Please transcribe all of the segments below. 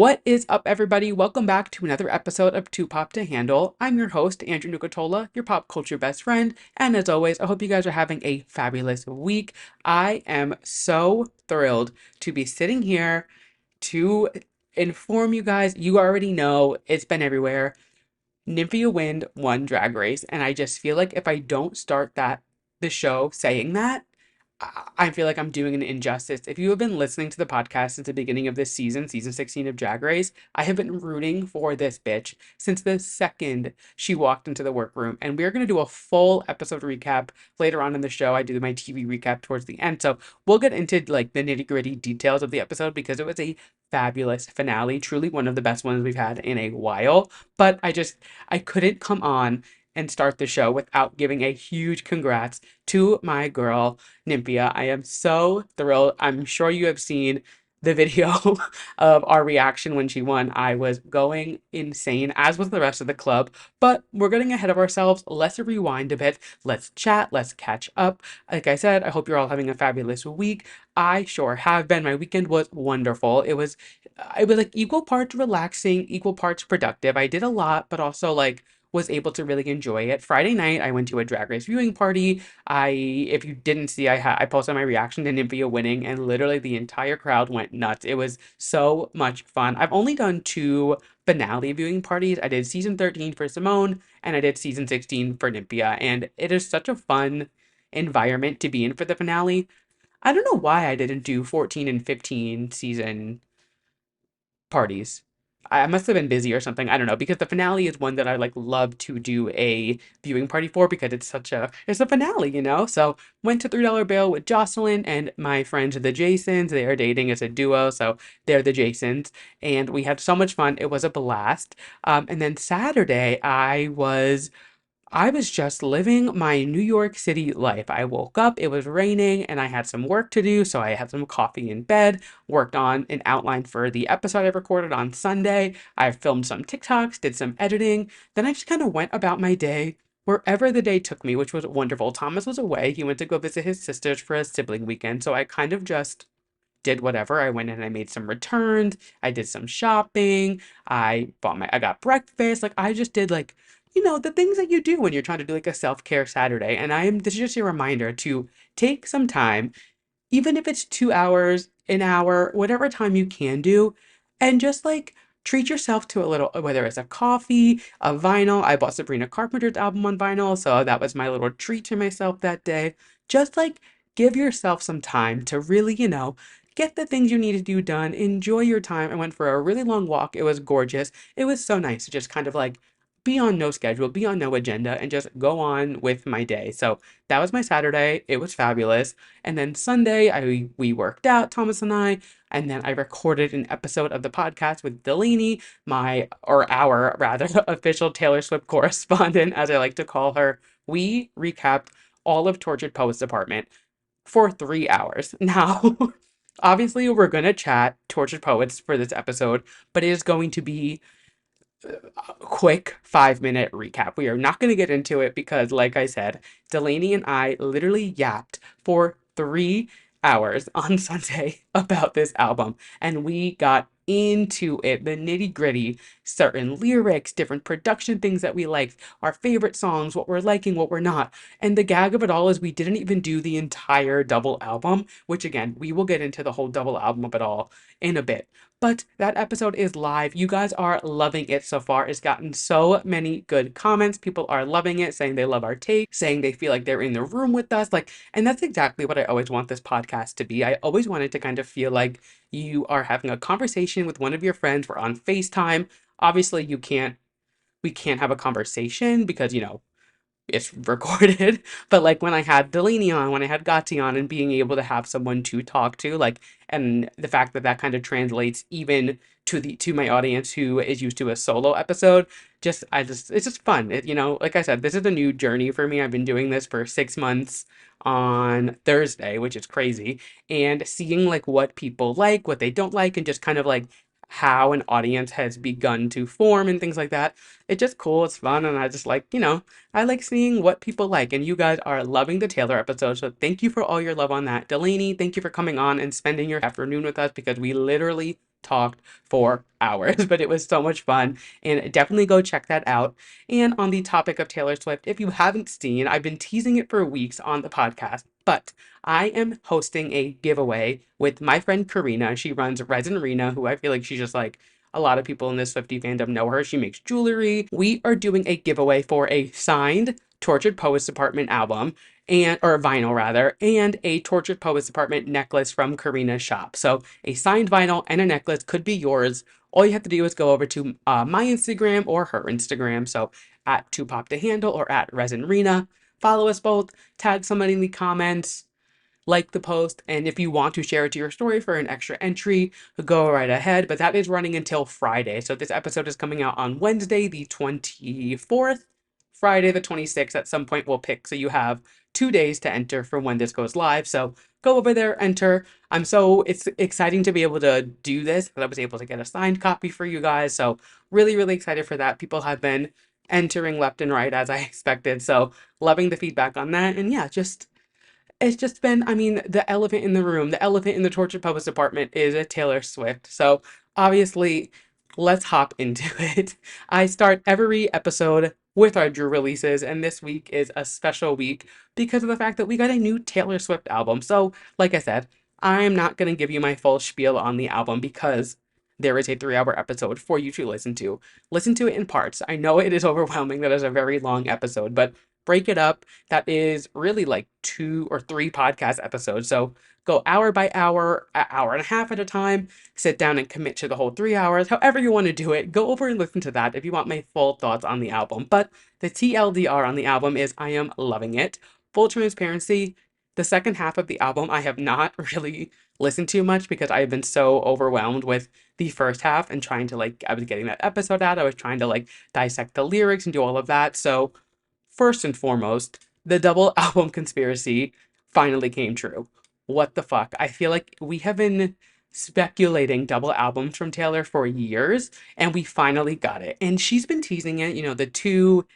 What is up, everybody? Welcome back to another episode of Too Pop to Handle. I'm your host, Andrew Nucatola, your pop culture best friend. And as always, I hope you guys are having a fabulous week. I am so thrilled to be sitting here to inform you guys. You already know it's been everywhere. Nymphia Wind won Drag Race, and I just feel like if I don't start the show saying that, I feel like I'm doing an injustice. If you have been listening to the podcast since the beginning of this season 16 of Drag Race, I have been rooting for this bitch since the second she walked into the workroom. And we're going to do a full episode recap later on in the show. I do my TV recap towards the end. So we'll get into like the nitty-gritty details of the episode because it was a fabulous finale, truly one of the best ones we've had in a while. But I couldn't come on and start the show without giving a huge congrats to my girl, Nymphia. I am so thrilled. I'm sure you have seen the video of our reaction when she won. I was going insane, as was the rest of the club. But we're getting ahead of ourselves. Let's rewind a bit. Let's chat. Let's catch up. Like I said, I hope you're all having a fabulous week. I sure have been. My weekend was wonderful. It was like equal parts relaxing, equal parts productive. I did a lot, but also like was able to really enjoy it. Friday night, I went to a Drag Race viewing party. If you didn't see, I posted my reaction to Nymphia winning, and literally the entire crowd went nuts. It was so much fun. I've only done two finale viewing parties. I did season 13 for Simone, and I did season 16 for Nymphia, and it is such a fun environment to be in for the finale. I don't know why I didn't do 14 and 15 season parties. I must have been busy or something. I don't know, because the finale is one that I like love to do a viewing party for because it's a finale, you know? So went to $3 Bail with Jocelyn and my friends the Jasons. They are dating as a duo, so they're the Jasons. And we had so much fun. It was a blast. And then Saturday I was just living my New York City life. I woke up, it was raining, and I had some work to do, so I had some coffee in bed, worked on an outline for the episode I recorded on Sunday. I filmed some TikToks, did some editing, then I just kind of went about my day wherever the day took me, which was wonderful. Thomas was away. He went to go visit his sisters for a sibling weekend, so I kind of just did whatever. I went in and I made some returns. I did some shopping. I got breakfast. Like I just did like, the things that you do when you're trying to do like a self-care Saturday. And this is just a reminder to take some time, even if it's 2 hours, an hour, whatever time you can do, and just like treat yourself to a little, whether it's a coffee, a vinyl. I bought Sabrina Carpenter's album on vinyl, so that was my little treat to myself that day. Just like give yourself some time to really, get the things you need to do done, enjoy your time. I went for a really long walk. It was gorgeous. It was so nice to just kind of like be on no schedule, be on no agenda, and just go on with my day. So that was my Saturday. It was fabulous. And then Sunday, we worked out, Thomas and then I recorded an episode of the podcast with Delaney, our rather official Taylor Swift correspondent, as I like to call her. We recapped all of Tortured Poets Department for 3 hours. Now, obviously, we're gonna chat Tortured Poets for this episode, but it is going to be a quick 5-minute recap. We are not going to get into it because, like I said, Delaney and I literally yapped for 3 hours on Sunday about this album, and we got into it, the nitty gritty, certain lyrics, different production things that we liked, our favorite songs, what we're liking, what we're not. And the gag of it all is we didn't even do the entire double album, which again, we will get into the whole double album of it all in a bit. But that episode is live. You guys are loving it so far. It's gotten so many good comments. People are loving it, saying they love our take, saying they feel like they're in the room with us. And that's exactly what I always want this podcast to be. I always want it to kind of feel like you are having a conversation with one of your friends. We're on FaceTime. Obviously, we can't have a conversation because, it's recorded. But like when I had Delaney on, when I had Gatti on, and being able to have someone to talk to, like, and the fact that that kind of translates even to my audience who is used to a solo episode, it's just fun. Like I said, this is a new journey for me. I've been doing this for 6 months on Thursday, which is crazy, and seeing like what people like, what they don't like, and just kind of like how an audience has begun to form and things like that. It's just cool. It's fun. And I just like, I like seeing what people like, and you guys are loving the Taylor episode. So thank you for all your love on that. Delaney, thank you for coming on and spending your afternoon with us because we literally talked for hours, but it was so much fun. And definitely go check that out. And on the topic of Taylor Swift, if you haven't seen, I've been teasing it for weeks on the podcast, but I am hosting a giveaway with my friend Karina. She runs Resin Arena, who I feel like she's just like a lot of people in this Swiftie fandom know her. She makes jewelry. We are doing a giveaway for a signed Tortured Poets Department album and or vinyl rather, and a Tortured Poets Department necklace from Karina's shop. So a signed vinyl and a necklace could be yours. All you have to do is go over to my Instagram or her Instagram. So at 2pop the handle or at Resin Rena. Follow us both. Tag somebody in the comments, like the post, and if you want to share it to your story for an extra entry, go right ahead. But that is running until Friday. So this episode is coming out on Wednesday, the 24th, Friday, the 26th. At some point, we'll pick. So you have 2 days to enter from when this goes live. So go over there, enter. It's exciting to be able to do this because I was able to get a signed copy for you guys. So really, really excited for that. People have been entering left and right as I expected. So loving the feedback on that. And yeah, just it's just been, I mean, the elephant in the room, the elephant in the Tortured Poets department is a Taylor Swift. So obviously, let's hop into it. I start every episode with our Drew releases, and this week is a special week because of the fact that we got a new Taylor Swift album. So, like I said, I'm not going to give you my full spiel on the album because there is a 3 hour episode for you to listen to. Listen to it in parts. I know it is overwhelming. That is a very long episode, but break it up. That is really like 2 or 3 podcast episodes. So go hour by hour, an hour and a half at a time, sit down and commit to the whole 3 hours. However you want to do it, go over and listen to that if you want my full thoughts on the album. But the TLDR on the album is I am loving it. Full transparency, the second half of the album I have not really listened to much because I have been so overwhelmed with the first half and trying to like, I was getting that episode out. I was trying to like dissect the lyrics and do all of that. So first and foremost, the double album conspiracy finally came true. What the fuck? I feel like we have been speculating double albums from Taylor for years, and we finally got it. And she's been teasing it,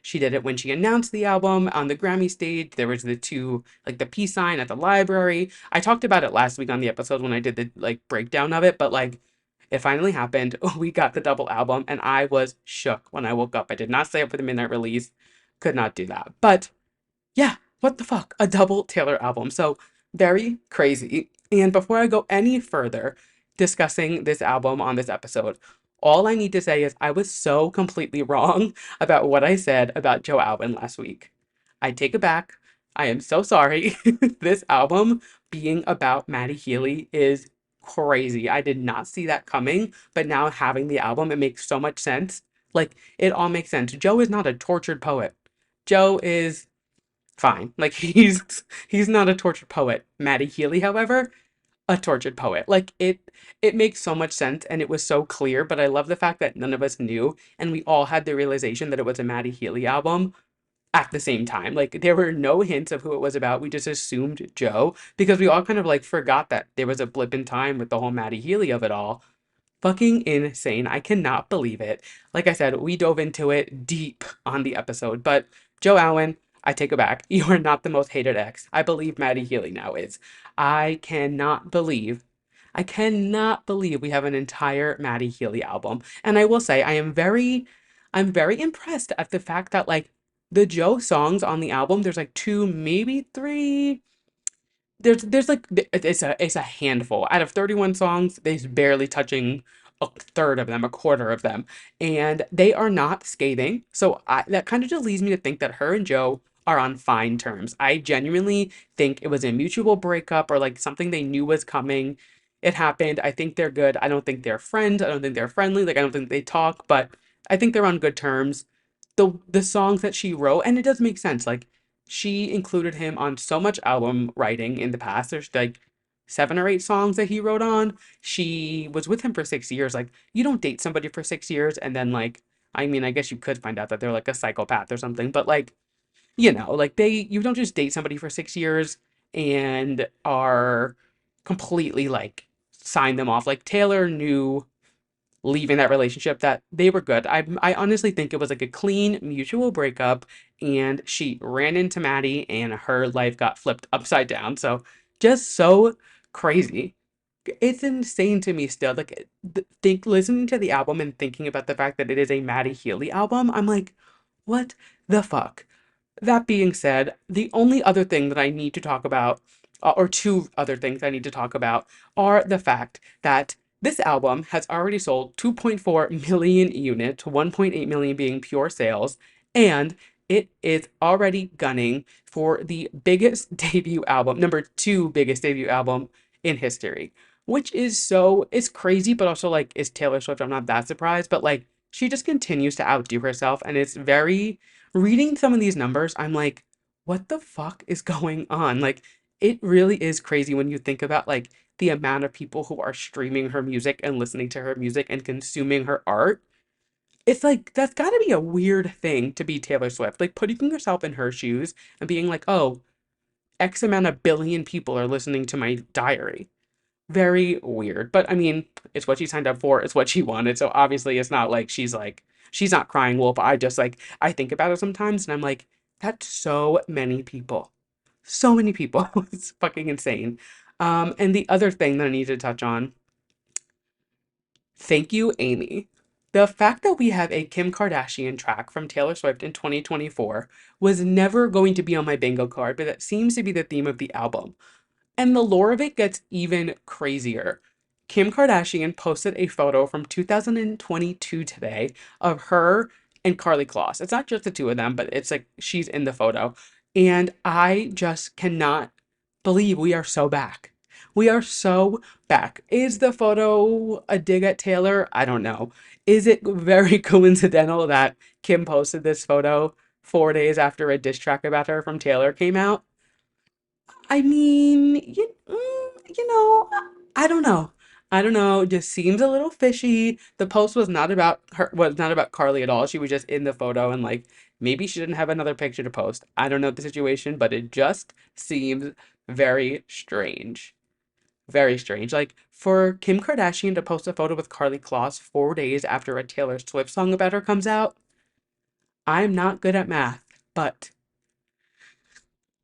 she did it when she announced the album on the Grammy stage. There was the two, like the peace sign at the library. I talked about it last week on the episode when I did the like breakdown of it, but like it finally happened. We got the double album, and I was shook when I woke up. I did not stay up for the midnight release. Could not do that. But yeah, what the fuck? A double Taylor album. So very crazy. And before I go any further discussing this album on this episode, all I need to say is I was so completely wrong about what I said about Joe Alwyn last week. I take it back. I am so sorry. This album being about Maddie Healy is crazy. I did not see that coming, but now having the album, it makes so much sense. Like, it all makes sense. Joe is not a tortured poet. Joe is fine. Like he's not a tortured poet. Maddie Healy, however, a tortured poet. Like it makes so much sense and it was so clear, but I love the fact that none of us knew and we all had the realization that it was a Maddie Healy album at the same time. Like there were no hints of who it was about. We just assumed Joe because we all kind of like forgot that there was a blip in time with the whole Maddie Healy of it all. Fucking insane. I cannot believe it. Like I said, we dove into it deep on the episode, but Joe Alwyn, I take it back. You are not the most hated ex. I believe Maddie Healy now is. I cannot believe, I cannot believe we have an entire Maddie Healy album. And I will say, I'm very impressed at the fact that like the Joe songs on the album, there's like 2, maybe 3, there's like it's a handful out of 31 songs. There's barely touching a third of them, a quarter of them, and they are not scathing. So that kind of just leads me to think that her and Joe are on fine terms. I genuinely think it was a mutual breakup or like something they knew was coming. It happened. I think they're good. I don't think they're friends. I don't think they're friendly. Like I don't think they talk, but I think they're on good terms. The songs that she wrote, and it does make sense. Like she included him on so much album writing in the past. There's like 7 or 8 songs that he wrote on. She was with him for 6 years. Like, you don't date somebody for 6 years and then like, I mean, I guess you could find out that they're like a psychopath or something, but like, like you don't just date somebody for 6 years and are completely like sign them off. Like Taylor knew leaving that relationship that they were good. I honestly think it was like a clean mutual breakup and she ran into Maddie and her life got flipped upside down. So just so crazy. it's insane to me still. Like, think listening to the album and thinking about the fact that it is a Maddie Healy album, I'm like, what the fuck? That being said, the only other thing that I need to talk about, or two other things I need to talk about, are the fact that this album has already sold 2.4 million units, 1.8 million being pure sales, and it is already gunning for the biggest debut album, number two biggest debut album in history, which is so, it's crazy, but also like, is Taylor Swift. I'm not that surprised, but like, she just continues to outdo herself, and it's very reading some of these numbers, I'm like, what the fuck is going on? Like, it really is crazy when you think about like the amount of people who are streaming her music and listening to her music and consuming her art. It's like that's got to be a weird thing to be Taylor Swift. Like putting yourself in her shoes and being like, "Oh, X amount of billion people are listening to my diary." Very weird. But I mean, it's what she signed up for, it's what she wanted. So obviously it's not like she's not crying wolf. I just like I think about it sometimes and I'm like, that's so many people. So many people. It's fucking insane. And the other thing that I need to touch on, thank you, Amy. The fact that we have a Kim Kardashian track from Taylor Swift in 2024 was never going to be on my bingo card, but that seems to be the theme of the album. And the lore of it gets even crazier. Kim Kardashian posted a photo from 2022 today of her and Karlie Kloss. It's not just the two of them, but it's like she's in the photo. And I just cannot believe we are so back. We are so back. Is the photo a dig at Taylor? I don't know. Is it very coincidental that Kim posted this photo 4 days after a diss track about her from Taylor came out? I mean, you know, I don't know. I don't know. It just seems a little fishy. The post was not about her, was not about Karlie at all. She was just in the photo and like maybe she didn't have another picture to post. I don't know the situation, but it just seems very strange. Very strange. Like for Kim Kardashian to post a photo with Karlie Kloss 4 days after a Taylor Swift song about her comes out, I'm not good at math, but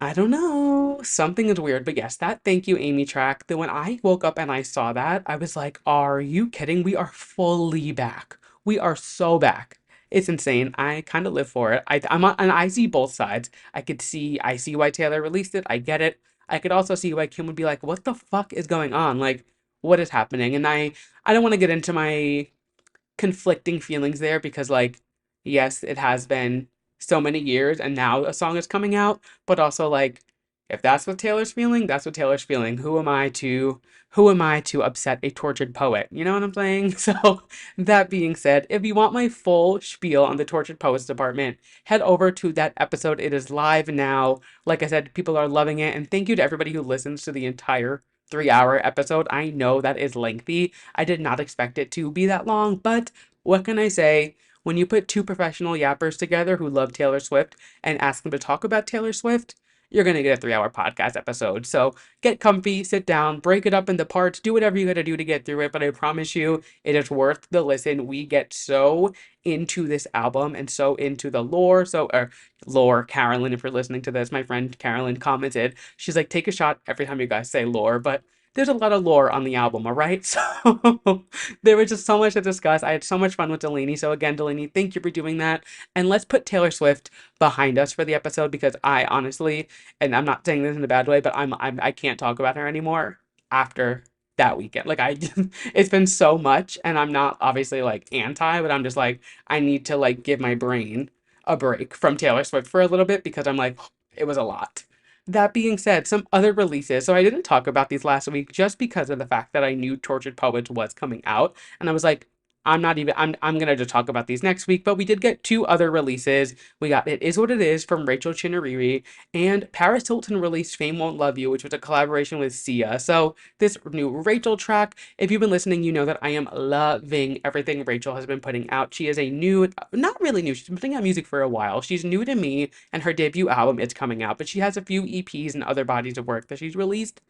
I don't know. Something is weird. But yes, that thank you, Amy track. Then when I woke up and I saw that, I was like, are you kidding? We are fully back. We are so back. It's insane. I kind of live for it. I'm on, and I see both sides. I see why Taylor released it. I get it. I could also see why Kim would be like, what the fuck is going on? Like, what is happening? And I don't want to get into my conflicting feelings there because like yes it has been so many years and now a song is coming out but also like if that's what Taylor's feeling that's what Taylor's feeling who am I to upset a tortured poet, you know what I'm saying? So that being said, if you want my full spiel on the tortured poets department, head over to that episode. It is live now. Like I said, people are loving it, and thank you to everybody who listens to the entire 3 hour episode. I know that is lengthy. I did not expect it to be that long, but what can I say? When you put two professional yappers together who love Taylor Swift and ask them to talk about Taylor Swift, you're going to get a 3 hour podcast episode. So get comfy, sit down, break it up into parts, do whatever you got to do to get through it. But I promise you, it is worth the listen. We get so into this album and so into the lore. Lore, Carolyn, if you're listening to this, my friend Carolyn commented, she's like, take a shot every time you guys say lore. But there's a lot of lore on the album, all right? So there was just so much to discuss. I had so much fun with Delaney. So again, Delaney, thank you for doing that. And let's put Taylor Swift behind us for the episode because I honestly, and I'm not saying this in a bad way, but I can't talk about her anymore after that weekend. Like it's been so much, and I'm not obviously like anti, but I'm just like I need to like give my brain a break from Taylor Swift for a little bit because I'm like it was a lot. That being said, some other releases. So I didn't talk about these last week just because of the fact that I knew Tortured Poets was coming out. And I was like, I'm gonna just talk about these next week. But we did get two other releases. We got It Is What It Is from Rachel Chinariri, and Paris Hilton released Fame Won't Love You, which was a collaboration with Sia. So this new Rachel track, if you've been listening, you know that I am loving everything Rachel has been putting out. She is a new, not really new, she's been putting out music for a while. She's new to me, and her debut album is coming out, but she has a few EPs and other bodies of work that she's released.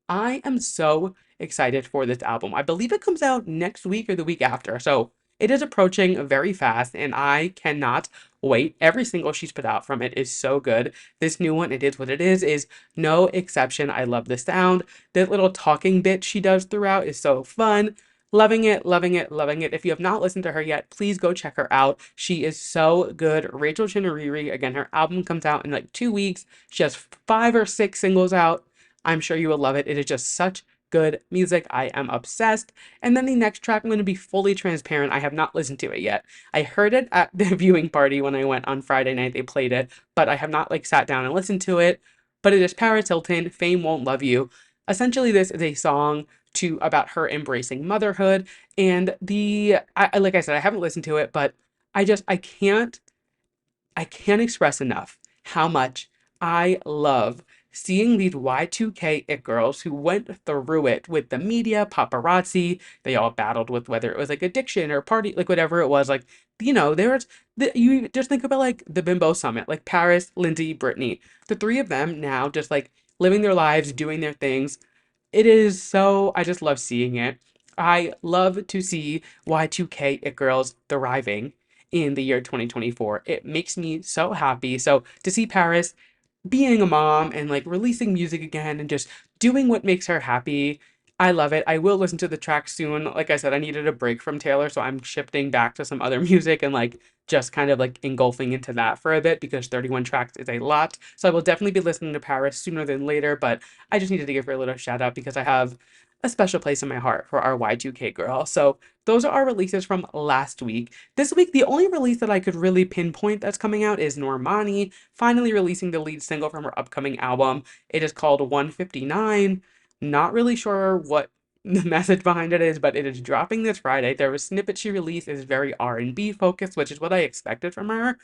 I am so excited for this album. I believe it comes out next week or the week after. So it is approaching very fast, and I cannot wait. Every single she's put out from it is so good. This new one, It Is What It is no exception. I love the sound. The little talking bit she does throughout is so fun. Loving it, loving it, loving it. If you have not listened to her yet, please go check her out. She is so good. Rachel Chinariri, again, her album comes out in like 2 weeks. She has 5 or 6 singles out. I'm sure you will love it. It is just such good music. I am obsessed. And then the next track, I'm going to be fully transparent. I have not listened to it yet. I heard it at the viewing party when I went on Friday night. They played it, but I have not like sat down and listened to it. But it is Paris Hilton, Fame Won't Love You. Essentially, this is a song to about her embracing motherhood. And like I said, I haven't listened to it, but I can't express enough how much I love seeing these Y2K it girls who went through it with the media, paparazzi. They all battled with whether it was like addiction or party, like whatever it was. Like, you just think about like the Bimbo Summit, like Paris, Lindsay, Brittany, the three of them now just like living their lives, doing their things. I just love seeing it. I love to see Y2K it girls thriving in the year 2024. It makes me so happy. So to see Paris being a mom and like releasing music again and just doing what makes her happy. I love it. I will listen to the track soon. Like I said, I needed a break from Taylor, so I'm shifting back to some other music and like just kind of like engulfing into that for a bit because 31 tracks is a lot. So I will definitely be listening to Paris sooner than later, but I just needed to give her a little shout out because I have a special place in my heart for our Y2K girl. So those are our releases from last week. This week, the only release that I could really pinpoint that's coming out is Normani finally releasing the lead single from her upcoming album. It is called 159. Not really sure what the message behind it is, but it is dropping this Friday. There was snippet she released is very R&B focused, which is what I expected from her.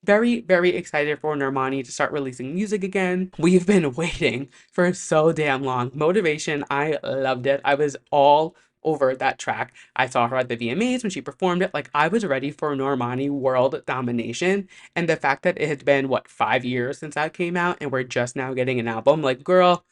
Very, very excited for Normani to start releasing music again. We've been waiting for so damn long. Motivation, I loved it. I was all over that track. I saw her at the VMAs when she performed it. Like, I was ready for Normani world domination. And the fact that it has been, what, 5 years since that came out and we're just now getting an album, like, girl,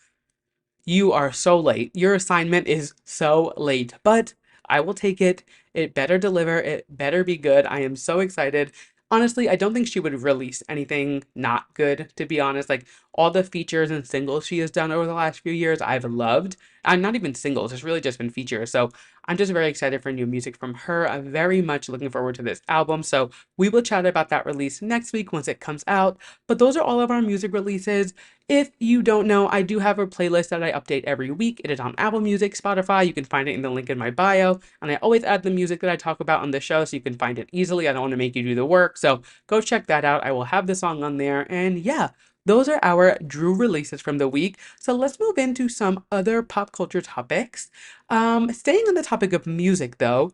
you are so late. Your assignment is so late, but I will take it. It better deliver. It better be good. I am so excited. Honestly, I don't think she would release anything not good, to be honest. Like all the features and singles she has done over the last few years, I've loved. I'm not even singles, it's really just been features. So I'm just very excited for new music from her. I'm very much looking forward to this album. So we will chat about that release next week once it comes out. But those are all of our music releases. If you don't know, I do have a playlist that I update every week. It is on Apple Music, Spotify. You can find it in the link in my bio. And I always add the music that I talk about on the show so you can find it easily. I don't want to make you do the work. So go check that out. I will have the song on there. And yeah, those are our Drew releases from the week. So let's move into some other pop culture topics. Staying on the topic of music though,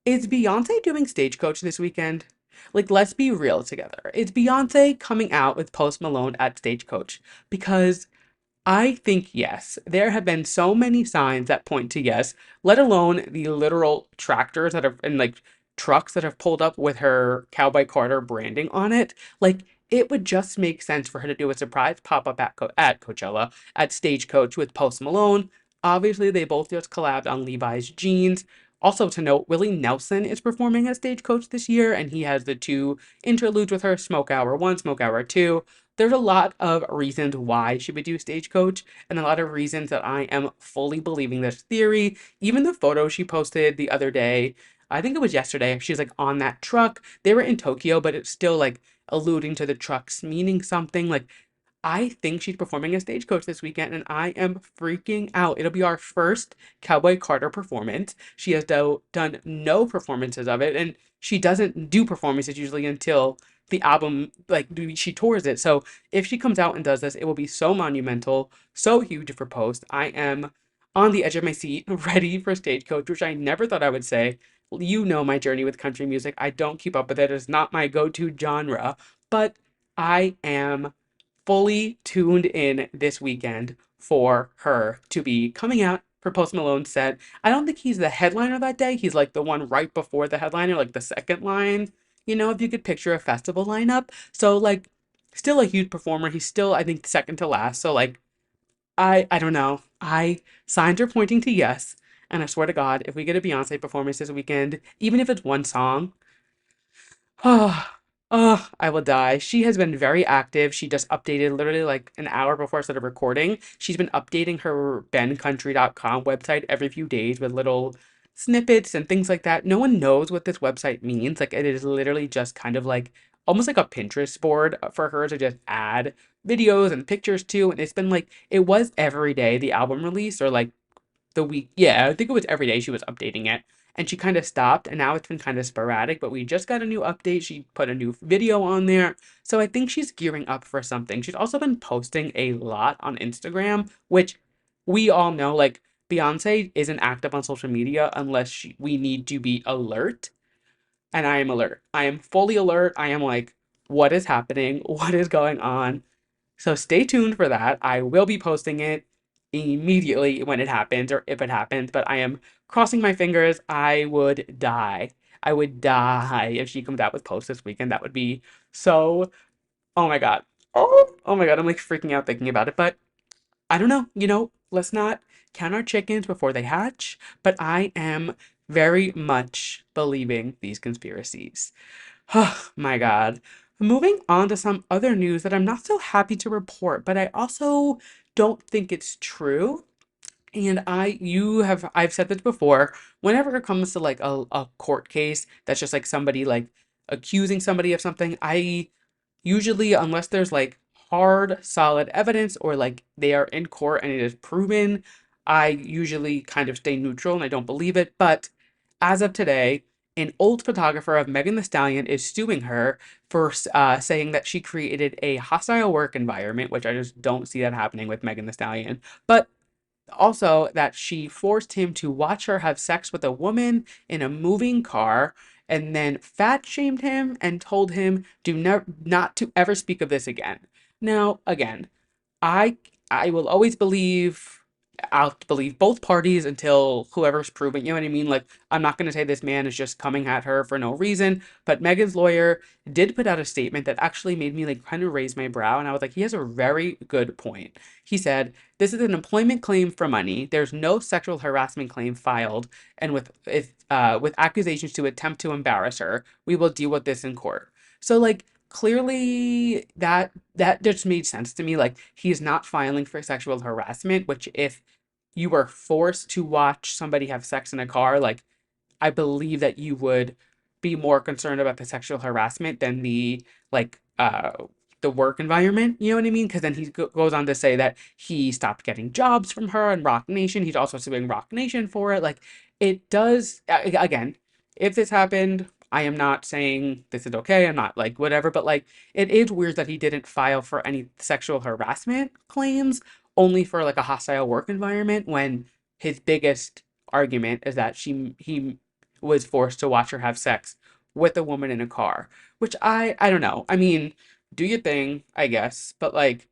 is Beyonce doing Stagecoach this weekend? Like, let's be real together. Is Beyonce coming out with Post Malone at Stagecoach? Because I think yes. There have been so many signs that point to yes, let alone the literal tractors that have and like trucks that have pulled up with her Cowboy Carter branding on it. Like it would just make sense for her to do a surprise pop-up at Coachella at Stagecoach with Post Malone. Obviously, they both just collabed on Levi's jeans. Also to note, Willie Nelson is performing at Stagecoach this year, and he has the two interludes with her, Smoke Hour 1, Smoke Hour 2. There's a lot of reasons why she would do Stagecoach, and a lot of reasons that I am fully believing this theory. Even the photo she posted the other day, I think it was yesterday, she's like on that truck. They were in Tokyo, but it's still like alluding to the trucks meaning something. Like, I think she's performing as Stagecoach this weekend, and I am freaking out. It'll be our first Cowboy Carter performance. She has done no performances of it, and she doesn't do performances usually until the album, like, she tours it. So if she comes out and does this, it will be so monumental, so huge for Post. I am on the edge of my seat, ready for Stagecoach, which I never thought I would say. You know my journey with country music. I don't keep up with it. It's not my go-to genre, but I am fully tuned in this weekend for her to be coming out for Post Malone's set. I don't think he's the headliner that day. He's like the one right before the headliner, like the second line, if you could picture a festival lineup. So like still a huge performer. He's still, I think, second to last. So like I don't know. I signs are pointing to yes. And I swear to God, if we get a Beyonce performance this weekend, even if it's one song, oh, oh, I will die. She has been very active. She just updated literally like an hour before I started recording. She's been updating her bencountry.com website every few days with little snippets and things like that. No one knows what this website means. Like, it is literally just kind of like almost like a Pinterest board for her to just add videos and pictures to. And it's been like, it was every day the album release or like the week. Yeah, I think it was every day she was updating it. And she kind of stopped, and now it's been kind of sporadic, but we just got a new update. She put a new video on there. So I think she's gearing up for something. She's also been posting a lot on Instagram, which we all know, like, Beyonce isn't active on social media unless we need to be alert. And I am alert. I am fully alert. I am like, what is happening? What is going on? So stay tuned for that. I will be posting it immediately when it happens or if it happens, but I am crossing my fingers. I would die. I would die if she comes out with posts this weekend. That would be so, oh my God. Oh my God. I'm like freaking out thinking about it, but I don't know. Let's not count our chickens before they hatch, but I am very much believing these conspiracies. Oh my God. Moving on to some other news that I'm not so happy to report, but I also don't think it's true. And I've said this before, whenever it comes to like a court case that's just like somebody like accusing somebody of something, I usually, unless there's like hard, solid evidence or like they are in court and it is proven, I usually kind of stay neutral and I don't believe it. But as of today, an old photographer of Megan Thee Stallion is suing her for saying that she created a hostile work environment, which I just don't see that happening with Megan Thee Stallion. But also that she forced him to watch her have sex with a woman in a moving car and then fat shamed him and told him not to ever speak of this again. Now, again, I I will always I'll believe both parties until whoever's proven, you know what I mean? Like, I'm not gonna say this man is just coming at her for no reason, but Megan's lawyer did put out a statement that actually made me like kind of raise my brow, and I was like, he has a very good point. He said, "This is an employment claim for money. There's no sexual harassment claim filed, and with accusations to attempt to embarrass her, we will deal with this in court." So like clearly that just made sense to me. Like, he's not filing for sexual harassment, which if you were forced to watch somebody have sex in a car, like, I believe that you would be more concerned about the sexual harassment than like the work environment. You know what I mean? Because then he goes on to say that he stopped getting jobs from her and Rock Nation. He's also suing Rock Nation for it. Like, it does again. If this happened, I am not saying this is okay. I'm not like whatever, but like it is weird that he didn't file for any sexual harassment claims, only for like a hostile work environment when his biggest argument is that he was forced to watch her have sex with a woman in a car, which I don't know. I mean, do your thing, I guess, but like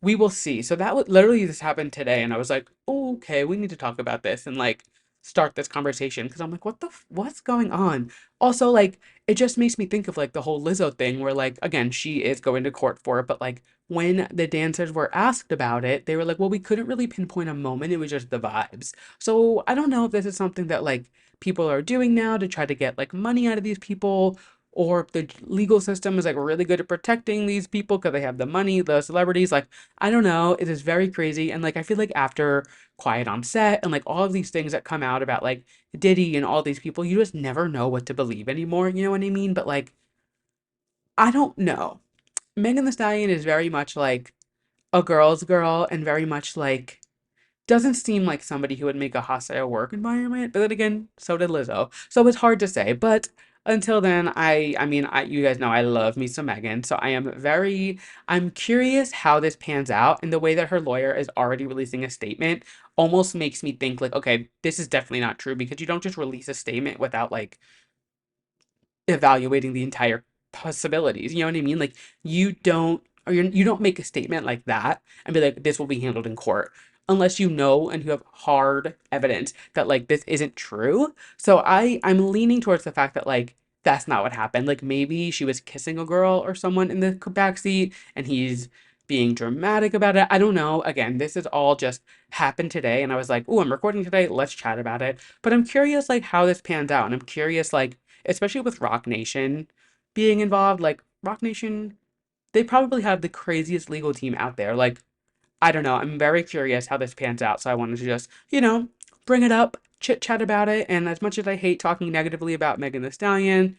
we will see. So that would literally this happened today, and I was like, oh, okay, we need to talk about this and like start this conversation because I'm like, what's going on? Also, like, it just makes me think of like the whole Lizzo thing where like again she is going to court for it, but like when the dancers were asked about it, they were like, well, we couldn't really pinpoint a moment. It was just the vibes. So I don't know if this is something that like people are doing now to try to get like money out of these people, or if the legal system is like really good at protecting these people because they have the money, the celebrities. Like, I don't know. It is very crazy. And like, I feel like after Quiet on Set and like all of these things that come out about like Diddy and all these people, you just never know what to believe anymore. You know what I mean? But like, I don't know. Megan Thee Stallion is very much like a girl's girl and very much like doesn't seem like somebody who would make a hostile work environment, but then again, so did Lizzo. So it's hard to say. But until then, I mean, you guys know I love me some Megan. So I'm curious how this pans out. And the way that her lawyer is already releasing a statement almost makes me think like, okay, this is definitely not true because you don't just release a statement without like evaluating the entire possibilities. You know what I mean? Like, you don't make a statement like that and be like, this will be handled in court unless you know and you have hard evidence that like this isn't true. So I'm leaning towards the fact that like that's not what happened. Like, maybe she was kissing a girl or someone in the backseat and he's being dramatic about it. I don't know. Again, this is all just happened today, and I was like, "Oh, I'm recording today. Let's chat about it." But I'm curious, like, how this pans out, and I'm curious, like, especially with Rock Nation being involved, like, Rock Nation, they probably have the craziest legal team out there. Like, I don't know. I'm very curious how this pans out. So I wanted to just, bring it up, chit chat about it. And as much as I hate talking negatively about Megan Thee Stallion,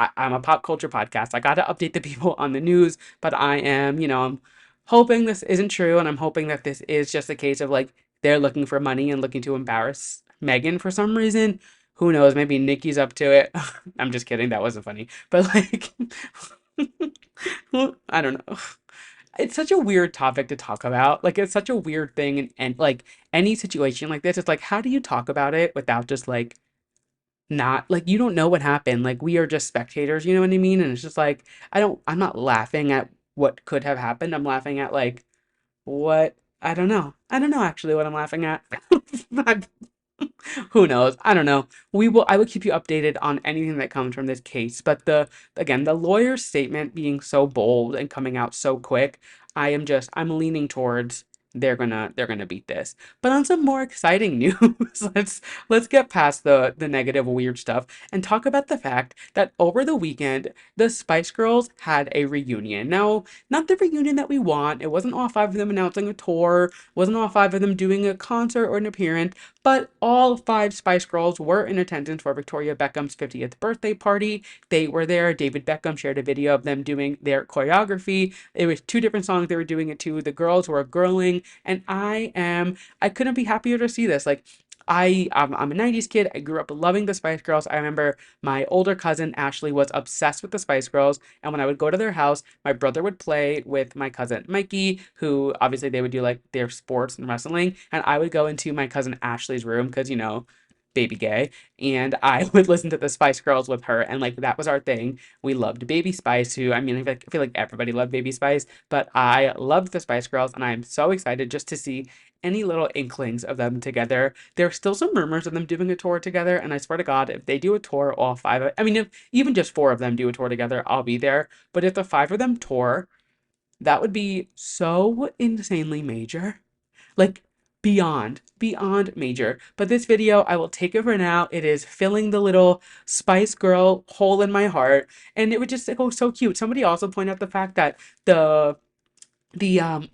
I'm a pop culture podcast. I got to update the people on the news, but I am, I'm hoping this isn't true. And I'm hoping that this is just a case of like they're looking for money and looking to embarrass Megan for some reason. Who knows? Maybe Nikki's up to it. I'm just kidding. That wasn't funny. But like, I don't know. It's such a weird topic to talk about. Like, it's such a weird thing. And like, any situation like this, it's like, how do you talk about it without just like, not like, you don't know what happened. Like, we are just spectators, you know what I mean? And it's just like, I'm not laughing at what could have happened. I'm laughing at like, what, I don't know. I don't know actually what I'm laughing at. Who knows? I don't know. I will keep you updated on anything that comes from this case. But the lawyer's statement being so bold and coming out so quick, I'm leaning towards they're gonna beat this. But on some more exciting news, let's get past the negative weird stuff and talk about the fact that over the weekend the Spice Girls had a reunion. Now, not the reunion that we want. It wasn't all five of them announcing a tour, wasn't all five of them doing a concert or an appearance, but all five Spice Girls were in attendance for Victoria Beckham's 50th birthday party. They were there. David Beckham shared a video of them doing their choreography. It was two different songs they were doing it to. The girls were girling, and I couldn't be happier to see this. Like, I'm a 90s kid. I grew up loving the Spice Girls. I remember my older cousin Ashley was obsessed with the Spice Girls, and when I would go to their house, my brother would play with my cousin Mikey, who obviously they would do like their sports and wrestling, and I would go into my cousin Ashley's room because, baby gay, and I would listen to the Spice Girls with her, and like that was our thing. We loved Baby Spice, who, I mean, I feel like everybody loved Baby Spice, but I loved the Spice Girls, and I am so excited just to see any little inklings of them together. There's still some rumors of them doing a tour together, and I swear to God, if they do a tour, all five, I mean, if even just four of them do a tour together, I'll be there. But if the five of them tour, that would be so insanely major. Like, beyond major. But this video, I will take it for now. It is filling the little Spice Girl hole in my heart, and it would just go so cute. Somebody also pointed out the fact that the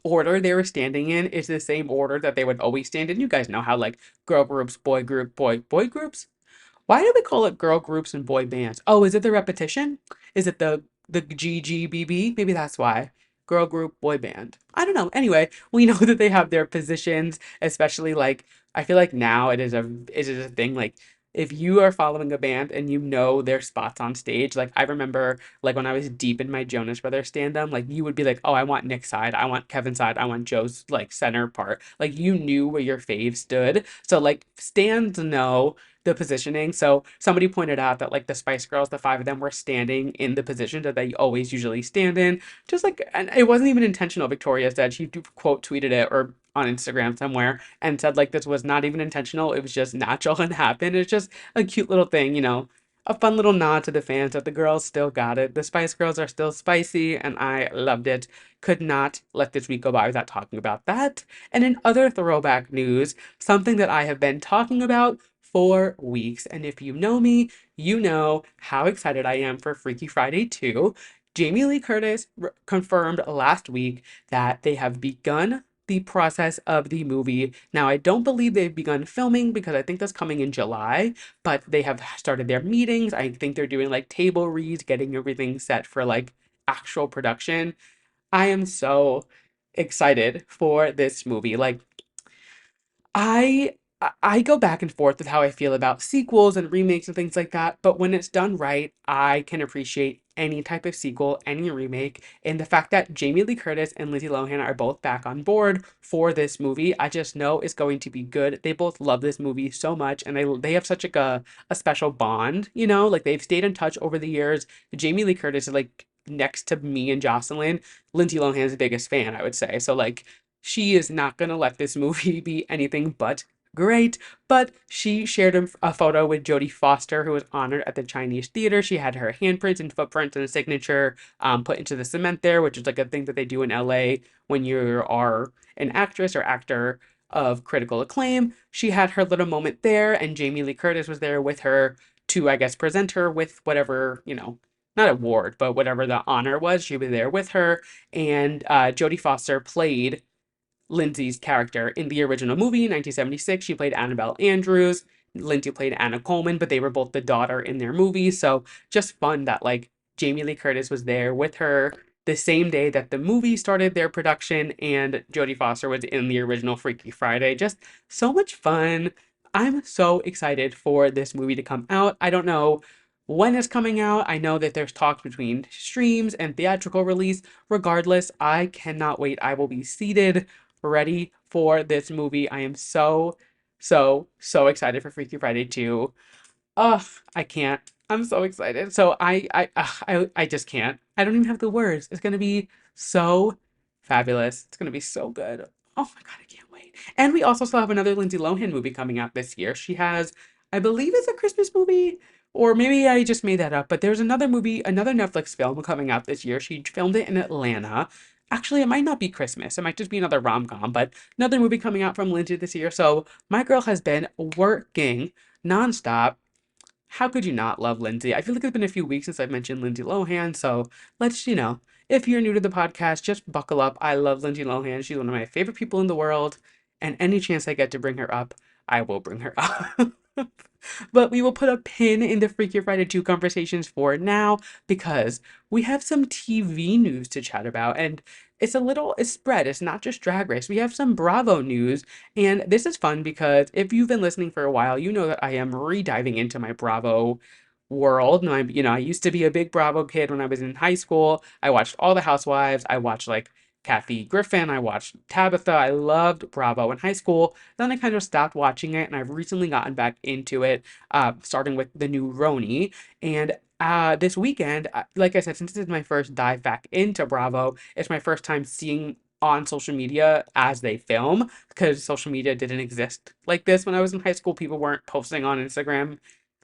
order they were standing in is the same order that they would always stand in. You guys know how like girl groups, boy group, boy groups. Why do we call it girl groups and boy bands? Oh, is it the repetition? Is it the GGBB? Maybe that's why. Girl group, boy band. I don't know. Anyway, we know that they have their positions, especially like I feel like now it is a thing like if you are following a band and you know their spots on stage, like I remember like when I was deep in my Jonas Brothers stand-up, like you would be like, "Oh, I want Nick's side, I want Kevin's side, I want Joe's like center part." Like you knew where your fave stood. So like stands know the positioning. So somebody pointed out that like the Spice Girls, the five of them were standing in the position that they always usually stand in. Just like, and it wasn't even intentional. Victoria said she quote tweeted it or on Instagram somewhere and said like this was not even intentional. It was just natural and happened. It's just a cute little thing, a fun little nod to the fans that the girls still got it. The Spice Girls are still spicy, and I loved it. Could not let this week go by without talking about that. And in other throwback news, something that I have been talking about for weeks. And if you know me, you know how excited I am for Freaky Friday 2. Jamie Lee Curtis confirmed last week that they have begun the process of the movie. Now, I don't believe they've begun filming because I think that's coming in July, but they have started their meetings. I think they're doing like table reads, getting everything set for like actual production. I am so excited for this movie. Like, I go back and forth with how I feel about sequels and remakes and things like that, but when it's done right, I can appreciate any type of sequel, any remake, and the fact that Jamie Lee Curtis and Lindsay Lohan are both back on board for this movie, I just know it's going to be good. They both love this movie so much, and they have such like a special bond, like they've stayed in touch over the years. Jamie Lee Curtis is like next to me and Jocelyn, Lindsay Lohan's biggest fan, I would say. So like she is not gonna let this movie be anything but great. But she shared a photo with Jodie Foster, who was honored at the Chinese theater. She had her handprints and footprints and a signature put into the cement there, which is like a thing that they do in LA when you are an actress or actor of critical acclaim. She had her little moment there, and Jamie Lee Curtis was there with her to, I guess, present her with whatever, not award, but whatever the honor was. She was there with her, and Jodie Foster played Lindsay's character in the original movie, 1976. She played Annabelle Andrews. Lindsay played Anna Coleman, but they were both the daughter in their movie. So just fun that like Jamie Lee Curtis was there with her the same day that the movie started their production, and Jodie Foster was in the original Freaky Friday. Just so much fun. I'm so excited for this movie to come out. I don't know when it's coming out. I know that there's talks between streams and theatrical release. Regardless, I cannot wait. I will be seated ready for this movie. I am so, so, so excited for Freaky Friday 2. Ugh, I can't. I'm so excited. So I just can't. I don't even have the words. It's gonna be so fabulous. It's gonna be so good. Oh my God, I can't wait. And we also still have another Lindsay Lohan movie coming out this year. She has, I believe it's a Christmas movie, or maybe I just made that up, but there's another movie, another Netflix film coming out this year. She filmed it in Atlanta. Actually, it might not be Christmas. It might just be another rom-com, but another movie coming out from Lindsay this year. So my girl has been working nonstop. How could you not love Lindsay? I feel like it's been a few weeks since I've mentioned Lindsay Lohan, so let's, if you're new to the podcast, just buckle up. I love Lindsay Lohan. She's one of my favorite people in the world, and any chance I get to bring her up, I will bring her up. But we will put a pin in the Freaky Friday 2 conversations for now because we have some TV news to chat about, and it's spread. It's not just Drag Race. We have some Bravo news, and this is fun because if you've been listening for a while, you know that I am re-diving into my Bravo world. And I used to be a big Bravo kid when I was in high school. I watched all the Housewives. I watched like Kathy Griffin. I watched Tabitha. I loved Bravo in high school. Then I kind of stopped watching it, and I've recently gotten back into it, starting with the new RHONY. And this weekend, like I said, since this is my first dive back into Bravo, it's my first time seeing on social media as they film, because social media didn't exist like this when I was in high school. People weren't posting on Instagram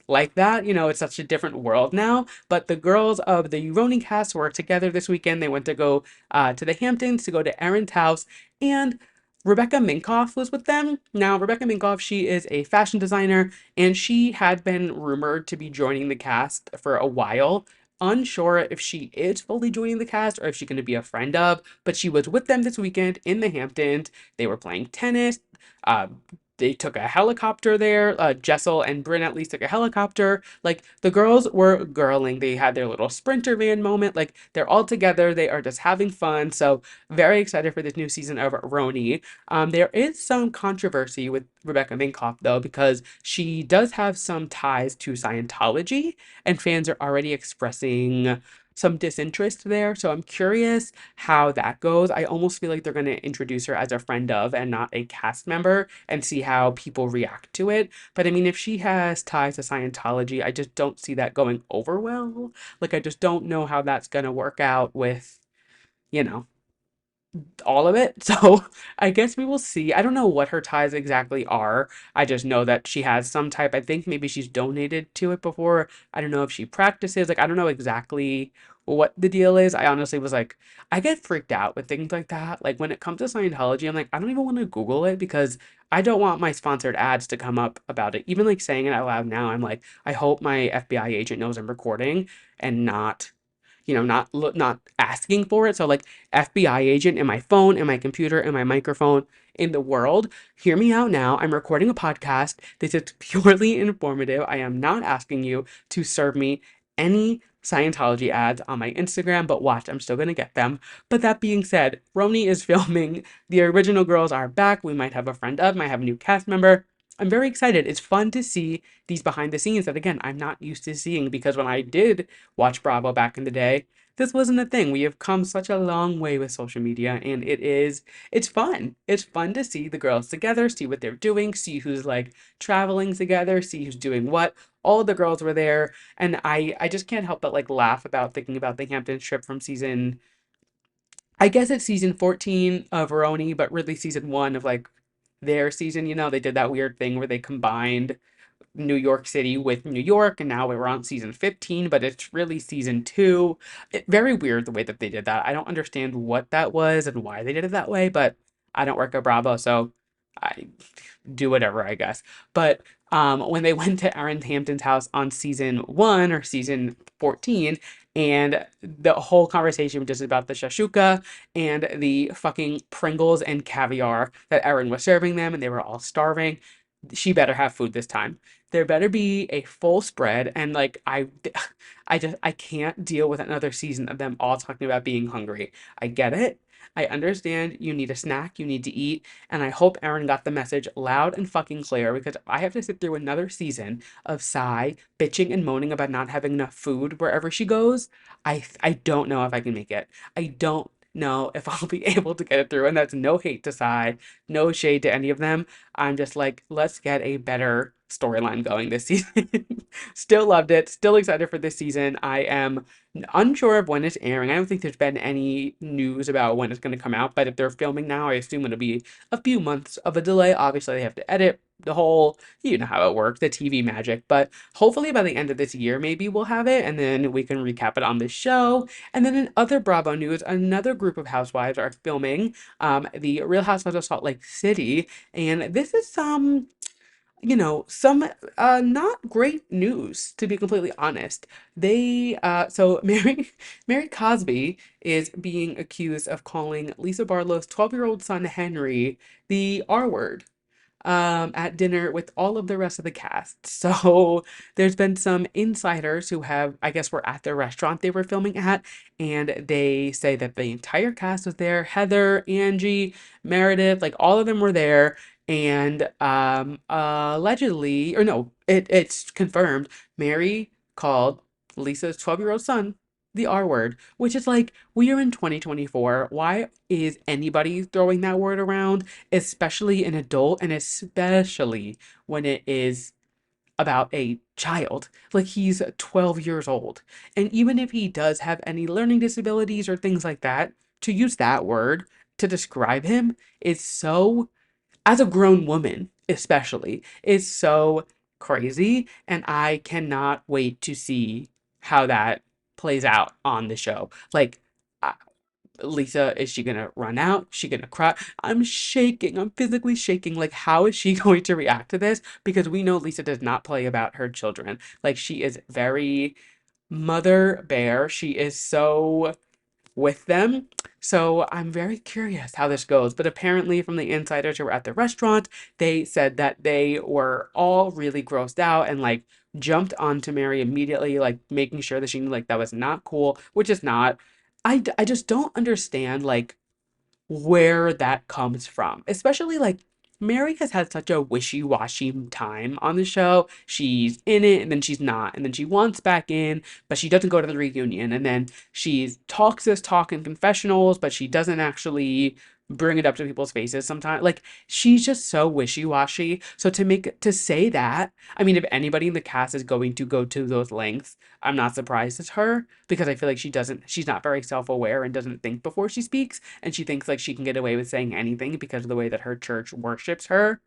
like that. It's such a different world now. But the girls of the RHONY cast were together this weekend. They went to go to the Hamptons to go to Erin's house, and Rebecca Minkoff was with them. Now, Rebecca Minkoff, she is a fashion designer, and she had been rumored to be joining the cast for a while. Unsure if she is fully joining the cast or if she's going to be a friend of, but she was with them this weekend in the Hamptons. They were playing tennis. Uh, they took a helicopter there. Jessel and Brynn at least took a helicopter. Like, the girls were girling. They had their little sprinter van moment. Like, they're all together. They are just having fun. So, very excited for this new season of RHONY. There is some controversy with Rebecca Minkoff, though, because she does have some ties to Scientology, and fans are already expressing some disinterest there. So I'm curious how that goes. I almost feel like they're going to introduce her as a friend of and not a cast member and see how people react to it. But I mean, if she has ties to Scientology, I just don't see that going over well. Like, I just don't know how that's going to work out with, you know, all of it. So I guess we will see. I don't know what her ties exactly are. I just know that she has some type. I think maybe she's donated to it before. I don't know if she practices. Like, I don't know exactly what the deal is. I honestly was like, I get freaked out with things like that. Like, when it comes to Scientology, I'm like, I don't even want to Google it because I don't want my sponsored ads to come up about it. Even like saying it out loud now, I'm like, I hope my FBI agent knows I'm recording and not, not asking for it. So like, FBI agent in my phone, in my computer, in my microphone, in the world, hear me out now. I'm recording a podcast. This is purely informative. I am not asking you to serve me any Scientology ads on my Instagram, but watch, I'm still gonna get them. But that being said, RHONY is filming. The original girls are back. We might have a friend of, might have a new cast member. I'm very excited. It's fun to see these behind the scenes that, again, I'm not used to seeing, because when I did watch Bravo back in the day, this wasn't a thing. We have come such a long way with social media, and it's fun. It's fun to see the girls together, see what they're doing, see who's like traveling together, see who's doing what. All the girls were there, and I just can't help but like laugh about thinking about the Hampton trip from I guess it's season 14 of RHONY, but really season 1 of like their season. They did that weird thing where they combined New York City with New York, and now we're on season 15, but it's really season 2. Very weird the way that they did that. I don't understand what that was and why they did it that way, but I don't work at Bravo, so I do whatever, I guess. But when they went to Aaron Hampton's house on season 1 or season 14, and the whole conversation was just about the shashuka and the fucking Pringles and caviar that Aaron was serving them, and they were all starving. She better have food this time. There better be a full spread, and like I can't deal with another season of them all talking about being hungry. I get it. I understand you need a snack, you need to eat, and I hope Erin got the message loud and fucking clear, because if I have to sit through another season of Sai bitching and moaning about not having enough food wherever she goes, I don't know if I can make it. I don't know if I'll be able to get it through, and that's no hate to Sai, no shade to any of them. I'm just like, let's get a better storyline going this season. Still loved it. Still excited for this season. I am unsure of when it's airing. I don't think there's been any news about when it's going to come out, but if they're filming now, I assume it'll be a few months of a delay. Obviously, they have to edit the whole, you know how it works, the TV magic, but hopefully by the end of this year, maybe we'll have it, and then we can recap it on the show. And then in other Bravo news, another group of housewives are filming the Real Housewives of Salt Lake City, and this is some not great news, to be completely honest. So Mary Cosby is being accused of calling Lisa Barlow's 12-year-old son Henry the R word at dinner with all of the rest of the cast. So there's been some insiders who have, I guess, were at the restaurant they were filming at, and they say that the entire cast was there. Heather, Angie, Meredith, like all of them were there. And allegedly, or no, it's confirmed, Mary called Lisa's 12-year-old son the R word, which is like, we are in 2024. Why is anybody throwing that word around, especially an adult, and especially when it is about a child? Like, he's 12 years old. And even if he does have any learning disabilities or things like that, to use that word to describe him is so, as a grown woman, especially, is so crazy. And I cannot wait to see how that plays out on the show. Like, uh, Lisa, is she gonna run out? Is she gonna cry? I'm shaking. I'm physically shaking. Like, how is she going to react to this? Because we know Lisa does not play about her children. Like, she is very mother bear. She is so with them. So I'm very curious how this goes. But apparently, from the insiders who were at the restaurant, they said that they were all really grossed out and like jumped onto Mary immediately, like making sure that she knew like that was not cool, which is not. I just don't understand like where that comes from. Especially like Mary has had such a wishy-washy time on the show. She's in it and then she's not. And then she wants back in, but she doesn't go to the reunion. And then she talks this talk in confessionals, but she doesn't actually bring it up to people's faces sometimes. Like, she's just so wishy-washy. So to say that, I mean, if anybody in the cast is going to go to those lengths, I'm not surprised it's her, because I feel like she's not very self-aware and doesn't think before she speaks, and she thinks like she can get away with saying anything because of the way that her church worships her,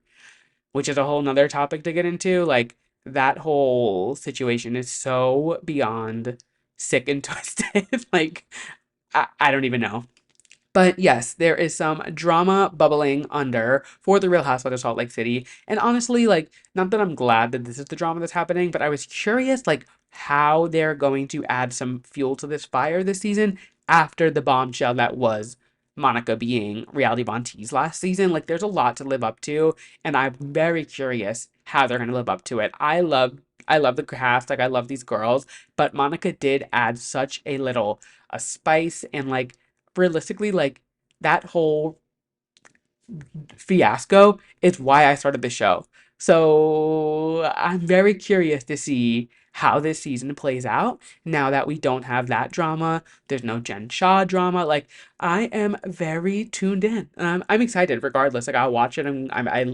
which is a whole nother topic to get into. Like, that whole situation is so beyond sick and twisted. Like, I don't even know. But yes, there is some drama bubbling under for the Real Housewives of Salt Lake City. And honestly, like, not that I'm glad that this is the drama that's happening, but I was curious, like, how they're going to add some fuel to this fire this season after the bombshell that was Monica being Reality Von Tease last season. Like, there's a lot to live up to, and I'm very curious how they're going to live up to it. I love the cast, like, I love these girls, but Monica did add such a spice, and like, realistically, like, that whole fiasco is why I started the show. So I'm very curious to see how this season plays out now that we don't have that drama. There's no Jen Shaw drama. Like, I am very tuned in. I'm excited regardless. Like, I'll watch it, and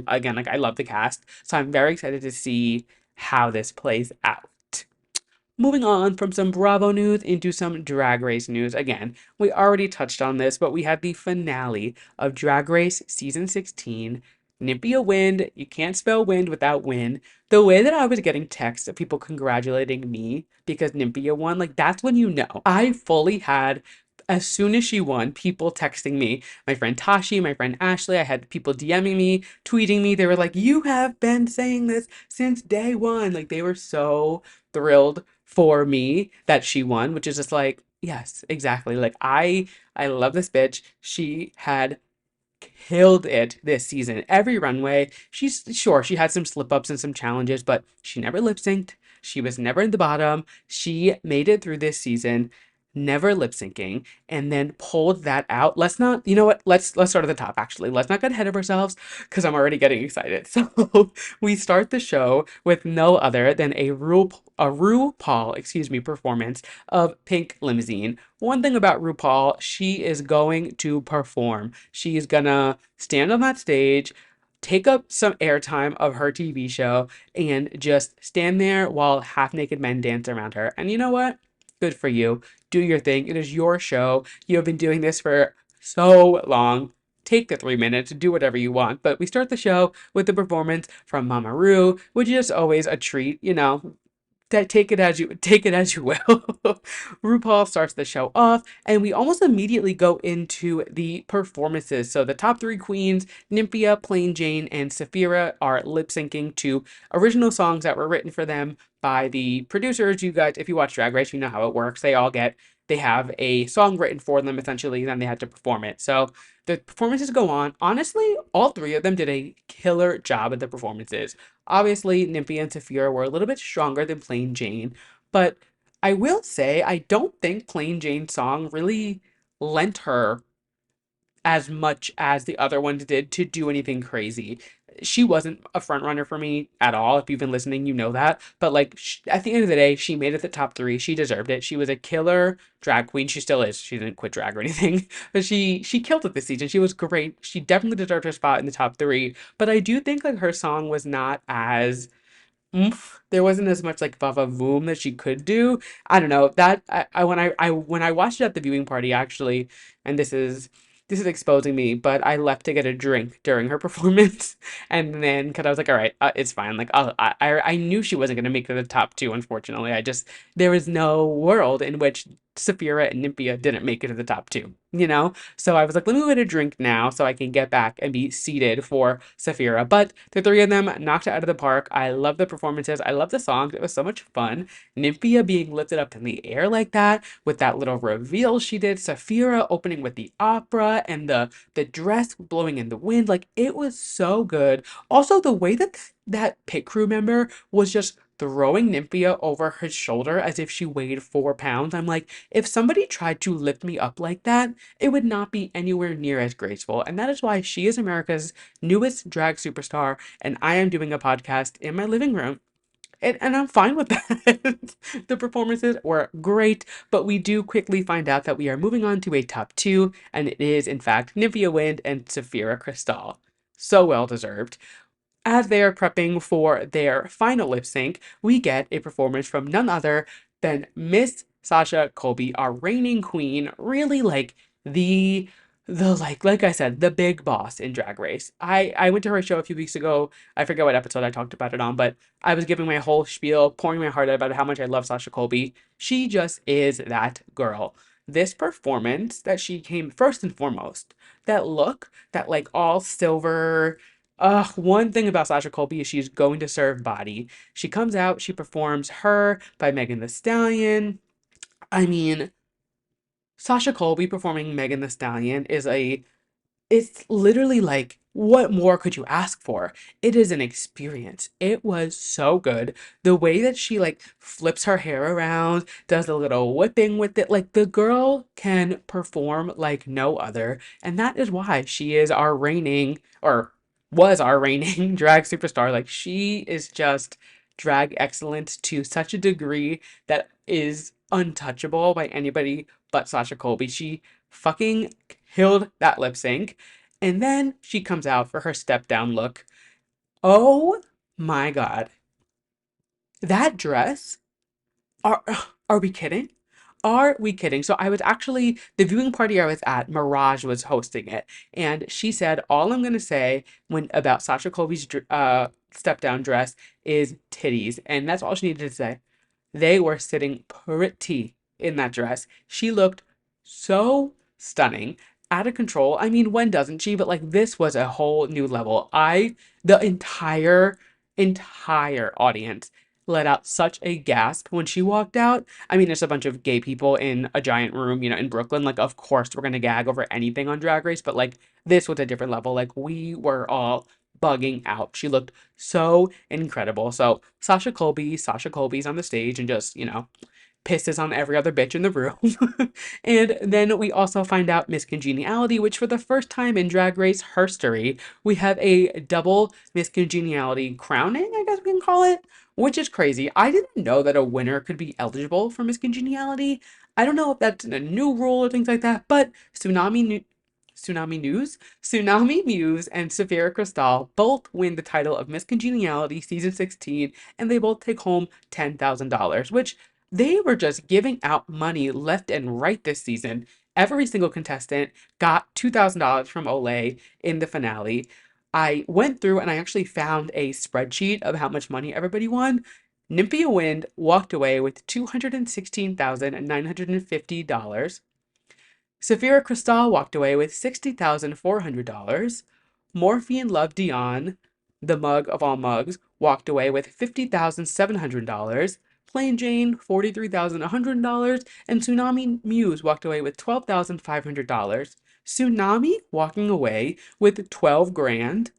again, like, I love the cast. So I'm very excited to see how this plays out. Moving on from some Bravo news into some Drag Race news. Again, we already touched on this, but we had the finale of Drag Race Season 16 Nymphia Wind. You can't spell wind without win. The way that I was getting texts of people congratulating me because Nymphia won, like that's when you know. I fully had, as soon as she won, people texting me. My friend Tashi, my friend Ashley, I had people DMing me, tweeting me. They were like, "You have been saying this since day one." Like they were so thrilled for me that she won, which is just like, yes, exactly. Like I love this bitch. She had killed it this season. Every runway, she's sure she had some slip ups and some challenges, but she never lip synced. She was never in the bottom. She made it through this season, never lip syncing, and then pulled that out. Let's not, you know what? Let's start at the top. Actually, let's not get ahead of ourselves because I'm already getting excited. So we start the show with no other than a RuPaul, excuse me, performance of Pink Limousine. One thing about RuPaul, she is going to perform. She's gonna stand on that stage, take up some airtime of her TV show, and just stand there while half naked men dance around her. And you know what? Good for you. Do your thing. It is your show. You have been doing this for so long. Take the 3 minutes, do whatever you want. But we start the show with the performance from Mama Ru, which is always a treat, you know, that take it as you will. RuPaul starts the show off, and we almost immediately go into the performances. So the top three queens, Nymphia, Plain Jane, and Sapphira, are lip syncing to original songs that were written for them by the producers. You guys, if you watch Drag Race, you know how it works. They have a song written for them essentially, and then they had to perform it. So the performances go on. Honestly, all three of them did a killer job at the performances. Obviously, Nymphia and Sapphira were a little bit stronger than Plain Jane, but I will say I don't think Plain Jane's song really lent her as much as the other ones did to do anything crazy. She wasn't a front runner for me at all. If you've been listening, you know that. But like at the end of the day, she made it the top three. She deserved it. She was a killer drag queen. She still is. She didn't quit drag or anything, but she killed it this season. She was great. She definitely deserved her spot in the top three. But I do think like her song was not as oomph. There wasn't as much like Vava Voom that she could do. I don't know. That when I watched it at the viewing party actually, and this is exposing me, but I left to get a drink during her performance, and then because I was like, all right, it's fine. Like I knew she wasn't gonna make it to the top two. Unfortunately, I just there was no world in which Saphira and Nymphia didn't make it to the top two. You know, so I was like, let me go get a drink now so I can get back and be seated for Saphira. But the three of them knocked it out of the park. I love the performances. I love the songs. It was so much fun. Nymphia being lifted up in the air like that with that little reveal she did. Saphira opening with the opera and the dress blowing in the wind. Like it was so good. Also, the way that that pit crew member was just throwing Nymphia over his shoulder as if she weighed 4 pounds. I'm like, if somebody tried to lift me up like that, it would not be anywhere near as graceful. And that is why she is America's newest drag superstar, and I am doing a podcast in my living room. And I'm fine with that. The performances were great, but we do quickly find out that we are moving on to a top two, and it is, in fact, Nymphia Wind and Saphira Crystal. So well deserved. As they are prepping for their final lip sync, we get a performance from none other than Miss Sasha Colby, our reigning queen, really like the like I said, the big boss in Drag Race. I went to her show a few weeks ago. I forget what episode I talked about it on, but I was giving my whole spiel, pouring my heart out about how much I love Sasha Colby. She just is that girl. This performance that she came first and foremost, that look, that like all silver one thing about Sasha Colby is she's going to serve body. She comes out, she performs Her by Megan Thee Stallion. I mean, Sasha Colby performing Megan Thee Stallion is a it's literally like, what more could you ask for? It is an experience. It was so good. The way that she like flips her hair around, does a little whipping with it, like the girl can perform like no other. And that is why she is our reigning, or was our reigning drag superstar. Like she is just drag excellence to such a degree that is untouchable by anybody but Sasha Colby. She fucking killed that lip sync. And then she comes out for her step down look. Oh my god. That dress? Are are we kidding? Are we kidding? So I was actually, the viewing party I was at, Mirage was hosting it, and she said, all I'm gonna say when about Sasha Colby's step down dress is titties, and that's all she needed to say. They were sitting pretty in that dress. She looked so stunning, out of control. I mean, when doesn't she? But like this was a whole new level. The entire audience let out such a gasp when she walked out. I mean, there's a bunch of gay people in a giant room, in Brooklyn. Like, of course, we're gonna gag over anything on Drag Race, but like this was a different level. Like, we were all bugging out. She looked so incredible. So Sasha Colby's on the stage and just, pisses on every other bitch in the room. And then we also find out Miss Congeniality, which for the first time in Drag Race history, we have a double Miss Congeniality crowning, I guess we can call it, which is crazy. I didn't know that a winner could be eligible for Miss Congeniality. I don't know if that's a new rule or things like that, but Tsunami Muse and Safira Cristal both win the title of Miss Congeniality season 16, and they both take home $10,000, which they were just giving out money left and right this season. Every single contestant got $2,000 from Olay in the finale. I went through and I actually found a spreadsheet of how much money everybody won. Nymphia Wind walked away with $216,950. Safira Cristal walked away with $60,400. Morphe and Love Dion, the mug of all mugs, walked away with $50,700. Plain Jane, $43,100, and Tsunami Muse walked away with $12,500. Tsunami walking away with 12 grand.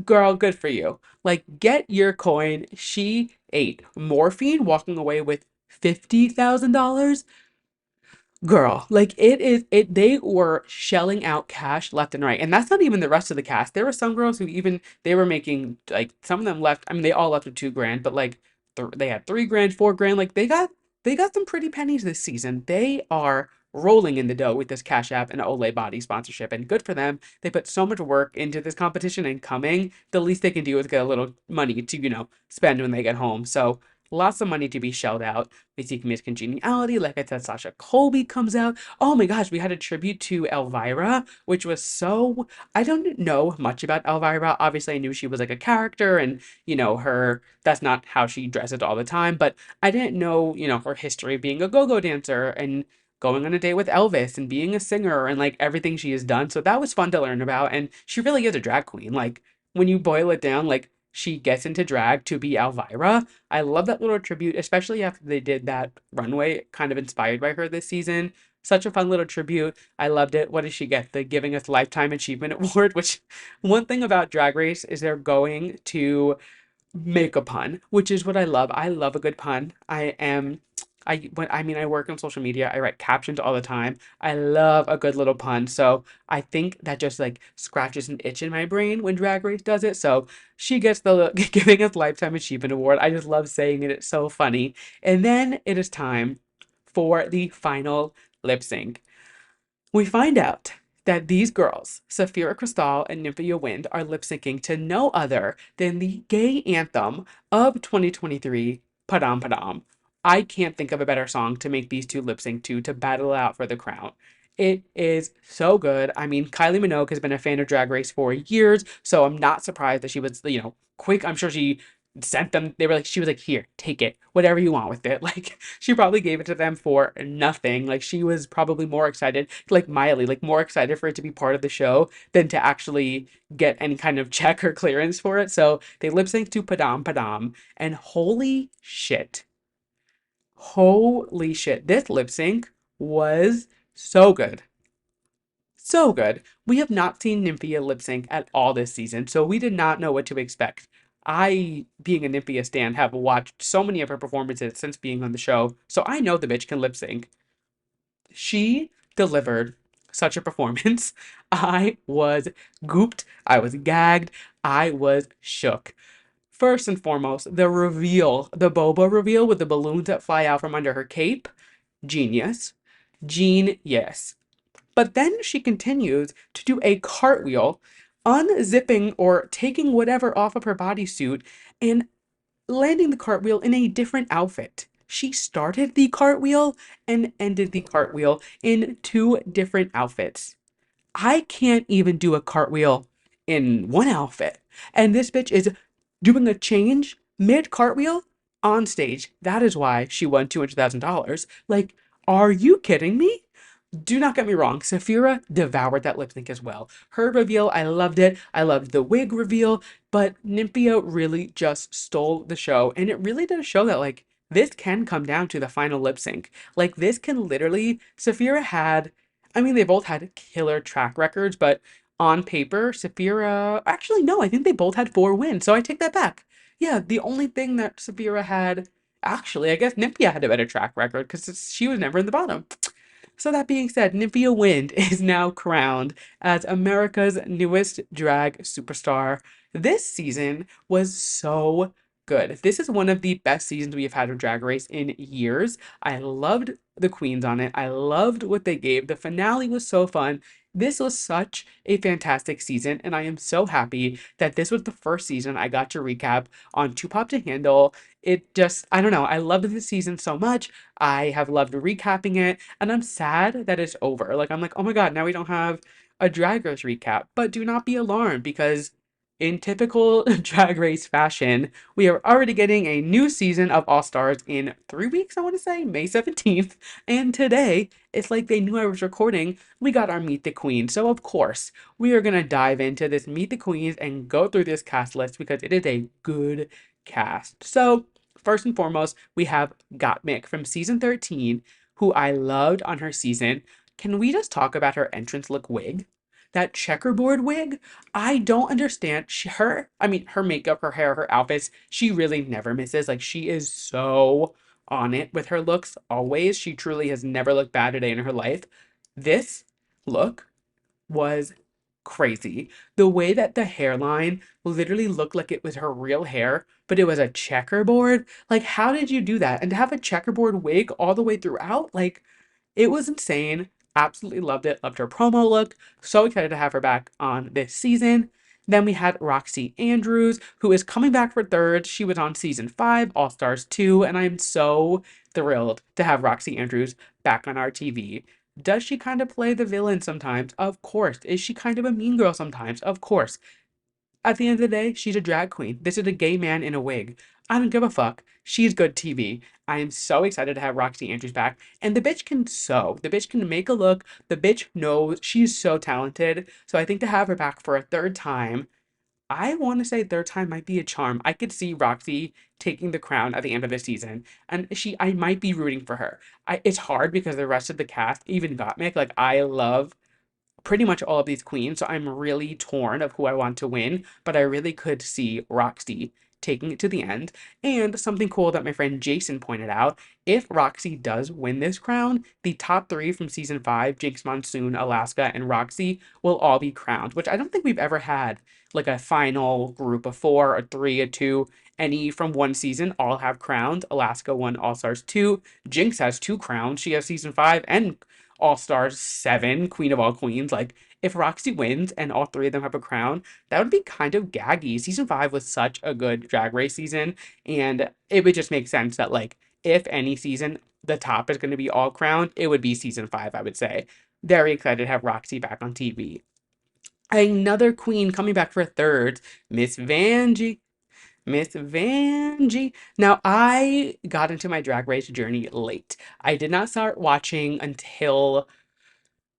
Girl, good for you. Like, get your coin. She ate. Morphine walking away with $50,000. Girl, like they were shelling out cash left and right. And that's not even the rest of the cast. There were some girls who even they were making like some of them left. I mean, they all left with 2 grand, but like they had 3 grand, 4 grand. Like they got some pretty pennies this season. They are rolling in the dough with this Cash App and Olay body sponsorship, and good for them. They put so much work into this competition and coming. The least they can do is get a little money to spend when they get home. So lots of money to be shelled out. We see Miss Congeniality. Like I said, Sasha Colby comes out. Oh my gosh, we had a tribute to Elvira, which was so. I don't know much about Elvira. Obviously, I knew she was like a character and, her. That's not how she dresses all the time. But I didn't know, her history of being a go go dancer and going on a date with Elvis and being a singer and like everything she has done. So that was fun to learn about. And she really is a drag queen. Like, when you boil it down, like, she gets into drag to be Elvira. I love that little tribute, especially after they did that runway kind of inspired by her this season. Such a fun little tribute. I loved it. What does she get? The Giving Us Lifetime Achievement Award, which one thing about Drag Race is they're going to make a pun, which is what I love. I love a good pun. I work on social media. I write captions all the time. I love a good little pun. So I think that just like scratches an itch in my brain when Drag Race does it. So she gets the Giving Us Lifetime Achievement Award. I just love saying it. It's so funny. And then it is time for the final lip sync. We find out that these girls, Safira Cristal and Nymphia Wind, are lip syncing to no other than the gay anthem of 2023, Padam Padam. I can't think of a better song to make these two lip sync to battle out for the crown. It is so good. I mean, Kylie Minogue has been a fan of Drag Race for years, so I'm not surprised that she was, quick. I'm sure she sent them, she was like, here, take it, whatever you want with it. Like, she probably gave it to them for nothing. Like, she was probably more excited, like Miley, like more excited for it to be part of the show than to actually get any kind of check or clearance for it. So they lip sync to Padam Padam, and holy shit, this lip sync was so good. So good. We have not seen Nymphia lip sync at all this season, so we did not know what to expect. I, being a Nymphia stan, have watched so many of her performances since being on the show, so I know the bitch can lip sync. She delivered such a performance. I was gooped, I was gagged, I was shook. First and foremost, the reveal, the boba reveal with the balloons that fly out from under her cape. Genius. Genius. But then she continues to do a cartwheel, unzipping or taking whatever off of her bodysuit and landing the cartwheel in a different outfit. She started the cartwheel and ended the cartwheel in two different outfits. I can't even do a cartwheel in one outfit. And this bitch is doing a change mid cartwheel on stage. That is why she won $200,000. Like, are you kidding me? Do not get me wrong, Saphira devoured that lip sync as well. Her reveal, I loved it. I loved the wig reveal, but Nymphia really just stole the show. And it really does show that, like, this can come down to the final lip sync. Like, this can literally, Saphira had, I mean, they both had killer track records, but on paper, Saphira, actually, no, I think they both had 4 wins, so I take that back. Yeah, the only thing that Saphira had, actually, I guess Nymphia had a better track record because she was never in the bottom. So that being said, Nymphia Wind is now crowned as America's newest drag superstar. This season was so good. This is one of the best seasons we have had of Drag Race in years. I loved the queens on it. I loved what they gave. The finale was so fun. This was such a fantastic season, and I am so happy that this was the first season I got to recap on Too Pop to Handle. It just, I don't know, I loved this season so much. I have loved recapping it, and I'm sad that it's over. Like, I'm like, oh my God, now we don't have a Drag Race recap. But do not be alarmed because in typical Drag Race fashion, we are already getting a new season of All Stars in 3 weeks, I want to say, May 17th. And today, it's like they knew I was recording, we got our Meet the Queen. So, of course, we are going to dive into this Meet the Queens and go through this cast list because it is a good cast. So, first and foremost, we have Gottmik from season 13, who I loved on her season. Can we just talk about her entrance look wig? That checkerboard wig? I don't understand. I mean, her makeup, her hair, her outfits, she really never misses. Like, she is so on it with her looks always. She truly has never looked bad a day in her life. This look was crazy. The way that the hairline literally looked like it was her real hair, but it was a checkerboard. Like, how did you do that? And to have a checkerboard wig all the way throughout, like, it was insane. Absolutely loved it. Loved her promo look. So excited to have her back on this season. Then we had Roxy Andrews, who is coming back for third. She was on season 5, All Stars 2, and I'm so thrilled to have Roxy Andrews back on our TV. Does she kind of play the villain sometimes? Of course. Is she kind of a mean girl sometimes? Of course. At the end of the day, she's a drag queen. This is a gay man in a wig. I don't give a fuck. She's good TV. I am so excited to have Roxy Andrews back. And the bitch can sew. The bitch can make a look. The bitch knows. She's so talented. So I think to have her back for a third time, I want to say third time might be a charm. I could see Roxy taking the crown at the end of the season. And I might be rooting for her. It's hard because the rest of the cast even got me. Like, I love pretty much all of these queens, so I'm really torn of who I want to win, but I really could see Roxy taking it to the end. And something cool that my friend Jason pointed out, if Roxy does win this crown, the top 3 from season 5, Jinx Monsoon, Alaska, and Roxy, will all be crowned, which I don't think we've ever had like a final group of 4, a 3, a 2, any from one season all have crowns. Alaska won All Stars 2. Jinx has 2 crowns. She has season 5 and all Stars 7, Queen of All Queens. Like, if Roxy wins and all 3 of them have a crown, that would be kind of gaggy. Season 5 was such a good drag race season, and it would just make sense that, like, if any season the top is going to be all crowned, it would be season 5, I would say. Very excited to have Roxy back on TV. Another queen coming back for third, Miss Vanjie. Miss Vanjie. Now, I got into my drag race journey late. I did not start watching until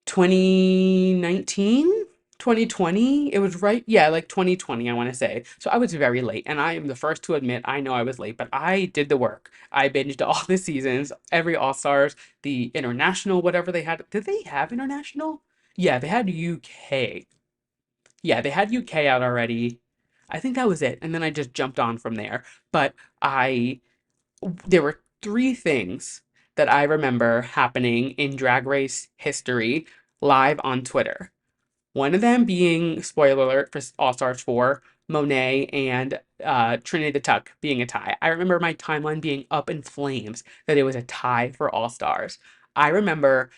2019, 2020. It was right, yeah, like 2020, I want to say. So I was very late, and I am the first to admit I know I was late, but I did the work. I binged all the seasons, every All Stars, the international, whatever they had. Did they have international? Yeah, they had UK. Yeah, they had UK out already. I think that was it. And then I just jumped on from there. But there were 3 things that I remember happening in Drag Race history live on Twitter. One of them being, spoiler alert, for All Stars 4, Monet and Trinity the Tuck being a tie. I remember my timeline being up in flames that it was a tie for All Stars. I remember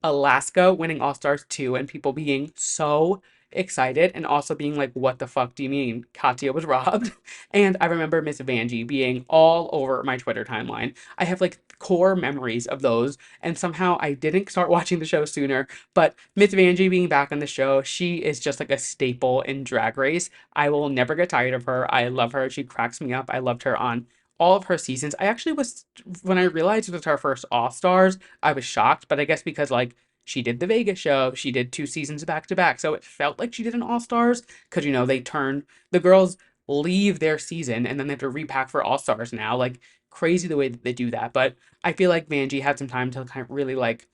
Alaska winning All Stars 2 and people being so excited and also being like, what the fuck do you mean Katya was robbed? And I remember Miss Vanjie being all over my Twitter timeline. I have like core memories of those, and somehow I didn't start watching the show sooner. But Miss Vanjie being back on the show, she is just like a staple in Drag Race. I will never get tired of her. I love her. She cracks me up. I loved her on all of her seasons. I actually was, when I realized it was her first All Stars, I was shocked, but I guess because like she did the Vegas show, she did 2 seasons back to back, so it felt like she did an All Stars because they turn the girls leave their season and then they have to repack for All Stars now. Like crazy the way that they do that. But I feel like Vanjie had some time to kind of really like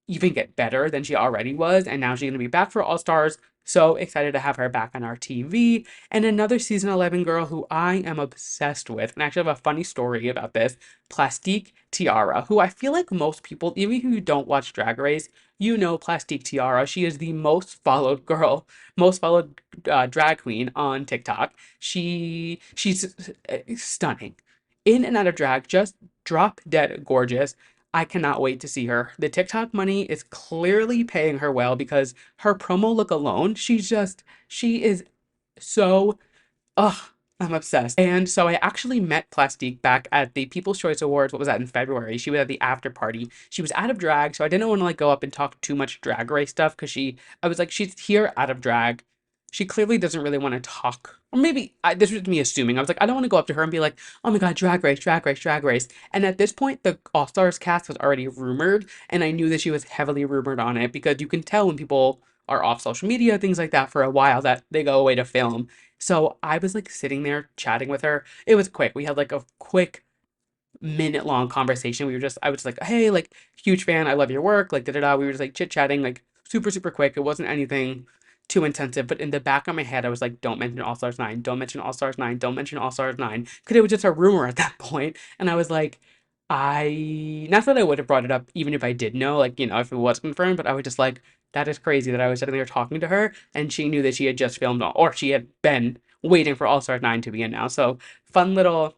even get better than she already was. And now she's going to be back for All Stars. So excited to have her back on our TV. And another season 11 girl who I am obsessed with. And I actually have a funny story about this, Plastique Tiara, who I feel like most people, even if you don't watch Drag Race, you know Plastique Tiara. She is the most followed girl, most followed drag queen on TikTok. She's stunning. In and out of drag, just drop dead gorgeous. I cannot wait to see her. The TikTok money is clearly paying her well because her promo look alone, she is so, ugh, I'm obsessed. And so I actually met Plastique back at the People's Choice Awards. What was that, in February? She was at the after party. She was out of drag, so I didn't want to like go up and talk too much drag race stuff because I was like, she's here out of drag. She clearly doesn't really want to talk. Or maybe this was me assuming. I was like, I don't want to go up to her and be like, oh my God, drag race, drag race, drag race. And at this point, the All Stars cast was already rumored, and I knew that she was heavily rumored on it because you can tell when people are off social media, things like that for a while that they go away to film. So I was like sitting there chatting with her. It was quick. We had like a quick minute-long conversation. I was like, hey, like, huge fan. I love your work. Like, da da da. We were just like chit-chatting, like, super, super quick. It wasn't anything too intensive. But in the back of my head, I was like, don't mention All Stars 9. Don't mention All Stars 9. Don't mention All Stars 9. Because it was just a rumor at that point. And I was like, not that I would have brought it up even if I did know, like, if it was confirmed, but I was just like, that is crazy that I was sitting there talking to her and she knew that she had just filmed, or she had been waiting for All Stars 9 to be announced. So fun little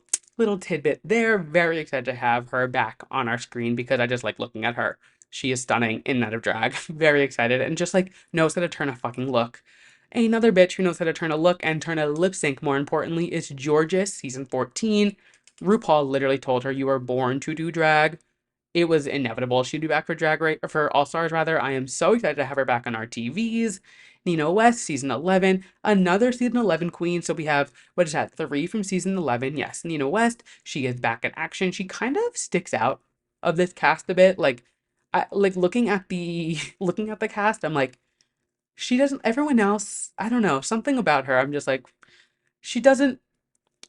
tidbit there. Very excited to have her back on our screen because I just like looking at her. She is stunning in and out of drag. Very excited and just like knows how to turn a fucking look. Another bitch who knows how to turn a look and turn a lip sync, more importantly, is Georges, season 14. RuPaul literally told her, you were born to do drag. It was inevitable. She'd be back for Drag Race, or for All Stars rather. I am so excited to have her back on our TVs. Nina West, season 11, another season 11 queen. So we have, what is that, 3 from season 11? Yes, Nina West. She is back in action. She kind of sticks out of this cast a bit. Like, looking at the looking at the cast, I'm like, she doesn't. Everyone else, I don't know, something about her. I'm just like, she doesn't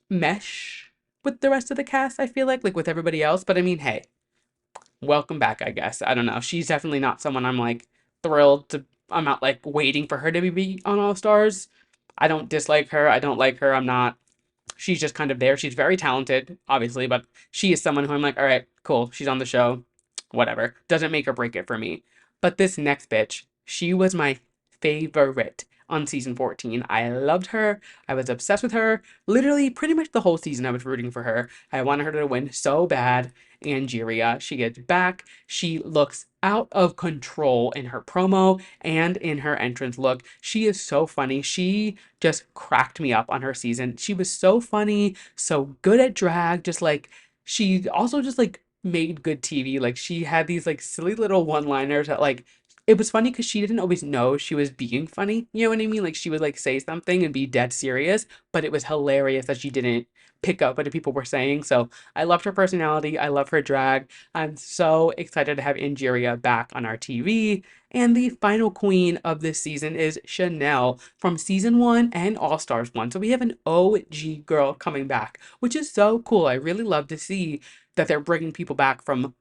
mesh with the rest of the cast. I feel like with everybody else. But I mean, hey, welcome back, I guess. I don't know. She's definitely not someone I'm like thrilled to. I'm not like waiting for her to be on All Stars. I don't dislike her. I don't like her. I'm not. She's just kind of there. She's very talented, obviously, but she is someone who I'm like, all right, cool. She's on the show. Whatever. Doesn't make or break it for me. But this next bitch, she was my favorite on season 14. I loved her. I was obsessed with her. Literally, pretty much the whole season, I was rooting for her. I wanted her to win so bad. Angeria, she gets back. She looks out of control in her promo and in her entrance look. She is so funny. She just cracked me up on her season. She was so funny, so good at drag. Just like, she also just like made good TV. Like, she had these like silly little one-liners that like, it was funny because she didn't always know she was being funny. You know what I mean? Like, she would like say something and be dead serious, but it was hilarious that she didn't pick up what people were saying. So I loved her personality. I love her drag. I'm so excited to have Ingeria back on our TV. And the final queen of this season is Chanel from season 1 and All Stars 1. So we have an OG girl coming back, which is so cool. I really love to see that they're bringing people back from,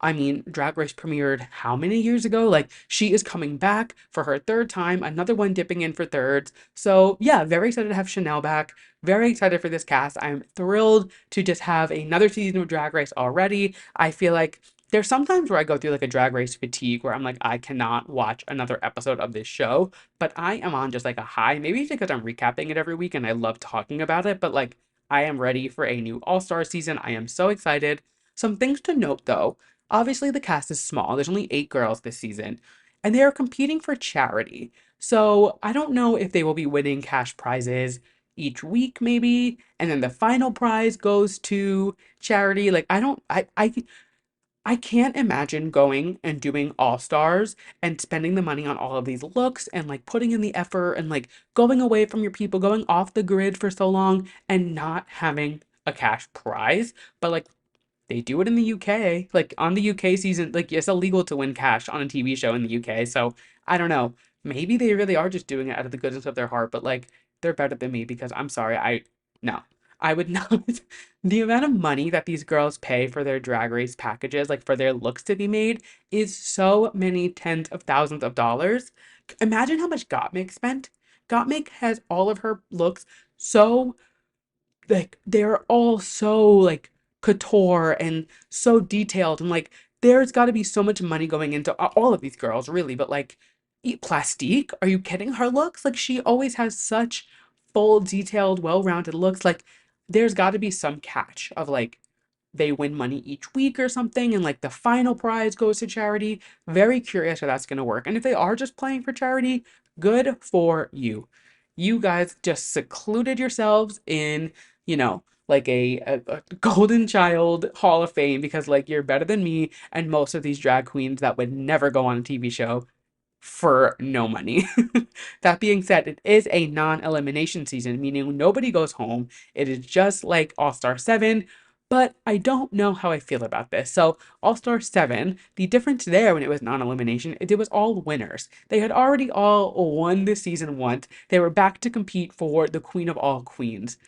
I mean, Drag Race premiered how many years ago? Like, she is coming back for her third time, another one dipping in for thirds. So, yeah, very excited to have Chanel back. Very excited for this cast. I'm thrilled to just have another season of Drag Race already. I feel like there's sometimes where I go through like a Drag Race fatigue where I'm like, I cannot watch another episode of this show, but I am on just like a high. Maybe it's because I'm recapping it every week and I love talking about it, but like, I am ready for a new All Star season. I am so excited. Some things to note though. Obviously, the cast is small. There's only 8 girls this season. and they are competing for charity. So I don't know if they will be winning cash prizes each week, maybe, and then the final prize goes to charity. Like I don't I can't imagine going and doing All Stars and spending the money on all of these looks and like putting in the effort and like going away from your people, going off the grid for so long and not having a cash prize. But like they do it in the UK. Like on the UK season, like it's illegal to win cash on a TV show in the UK. So I don't know. Maybe they really are just doing it out of the goodness of their heart, but like they're better than me because I'm sorry, no. I would not. The amount of money that these girls pay for their drag race packages, like for their looks to be made, is so many tens of thousands of dollars. Imagine how much Gottmik spent. Gottmik has all of her looks so like they're all so like couture and so detailed and like there's got to be so much money going into all of these girls really, but like eat plastique, are you kidding? Her looks, like she always has such full detailed well-rounded looks, like there's got to be some catch of like they win money each week or something and like the final prize goes to charity. Very curious how that's going to work, and if they are just playing for charity, good for you. You guys just secluded yourselves in, like a golden child hall of fame because like you're better than me and most of these drag queens that would never go on a TV show for no money. That being said, it is a non-elimination season, meaning nobody goes home. It is just like All-Star 7, but I don't know how I feel about this. So, All-Star 7, the difference there when it was non-elimination, it was all winners. They had already all won this season once. They were back to compete for the Queen of all queens.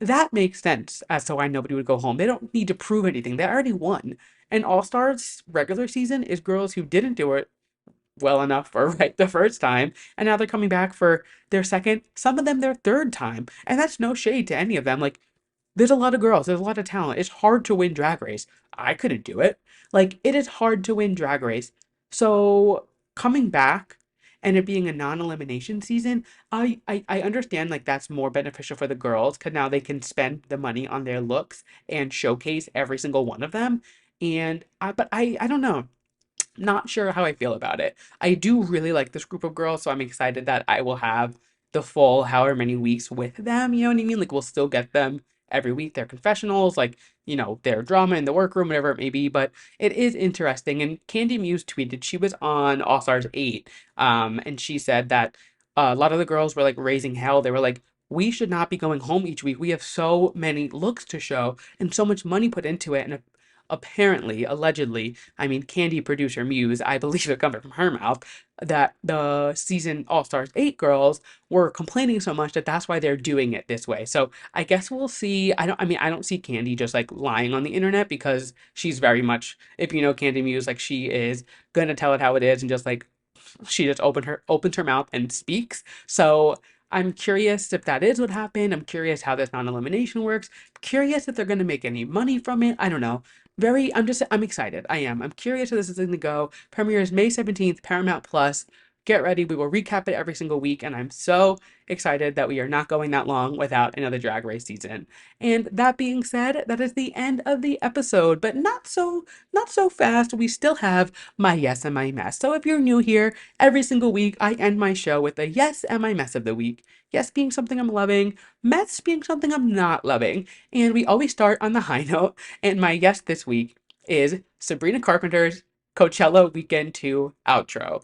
That makes sense as to why nobody would go home. They don't need to prove anything. They already won. And All-Stars regular season is girls who didn't do it well enough for right the first time, and now they're coming back for their second, some of them their third time. And that's no shade to any of them. Like there's a lot of girls, there's a lot of talent. It's hard to win Drag Race. I couldn't do it. Like, it is hard to win Drag Race. So, coming back and it being a non-elimination season, I understand like that's more beneficial for the girls because now they can spend the money on their looks and showcase every single one of them. And I don't know, not sure how I feel about it. I do really like this group of girls, so I'm excited that I will have the full however many weeks with them. You know what I mean? Like we'll still get them every week, their confessionals, like, their drama in the workroom, whatever it may be. But it is interesting. And Candy Muse tweeted, she was on All Stars 8, and she said that a lot of the girls were like raising hell. They were like, we should not be going home each week. We have so many looks to show and so much money put into it. And apparently, allegedly, I mean, Candy producer Muse, I believe it coming from her mouth, that the season All Stars 8 girls were complaining so much that that's why they're doing it this way. So I guess we'll see. I don't see Candy just like lying on the internet because she's very much, if you know Candy Muse, like she is gonna tell it how it is and just like she just opens her mouth and speaks. So I'm curious if that is what happened. I'm curious how this non-elimination works. Curious if they're gonna make any money from it. I don't know. I'm excited. I am. I'm curious how this is gonna go. Premieres May 17th, Paramount Plus. Get ready. We will recap it every single week, and I'm so excited that we are not going that long without another Drag Race season. And that being said, that is the end of the episode, but not so fast. We still have my yes and my mess. So if you're new here, every single week I end my show with a yes and my mess of the week. Yes being something I'm loving, mess being something I'm not loving. And we always start on the high note. And my yes this week is Sabrina Carpenter's Coachella Weekend 2 outro.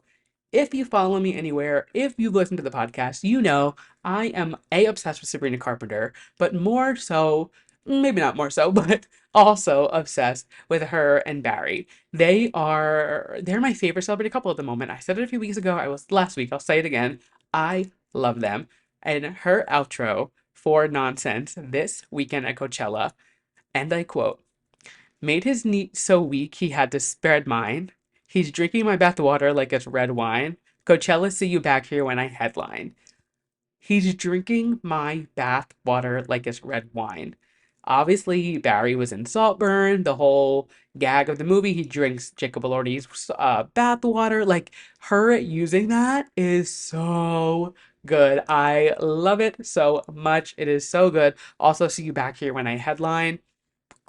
If you follow me anywhere, if you've listened to the podcast, you know I am obsessed with Sabrina Carpenter, but more so, maybe not more so, but also obsessed with her and Barry. They're my favorite celebrity couple at the moment. I said it a few weeks ago, I was last week, I'll say it again. I love them. And her outro for Nonsense this weekend at Coachella, and I quote, made his knee so weak he had to spread mine. He's drinking my bath water like it's red wine. Coachella, see you back here when I headline. He's drinking my bath water like it's red wine. Obviously, Barry was in Saltburn. The whole gag of the movie, he drinks Jacob Elordi's bath water. Like, her using that is so good. I love it so much. It is so good. Also, see you back here when I headline.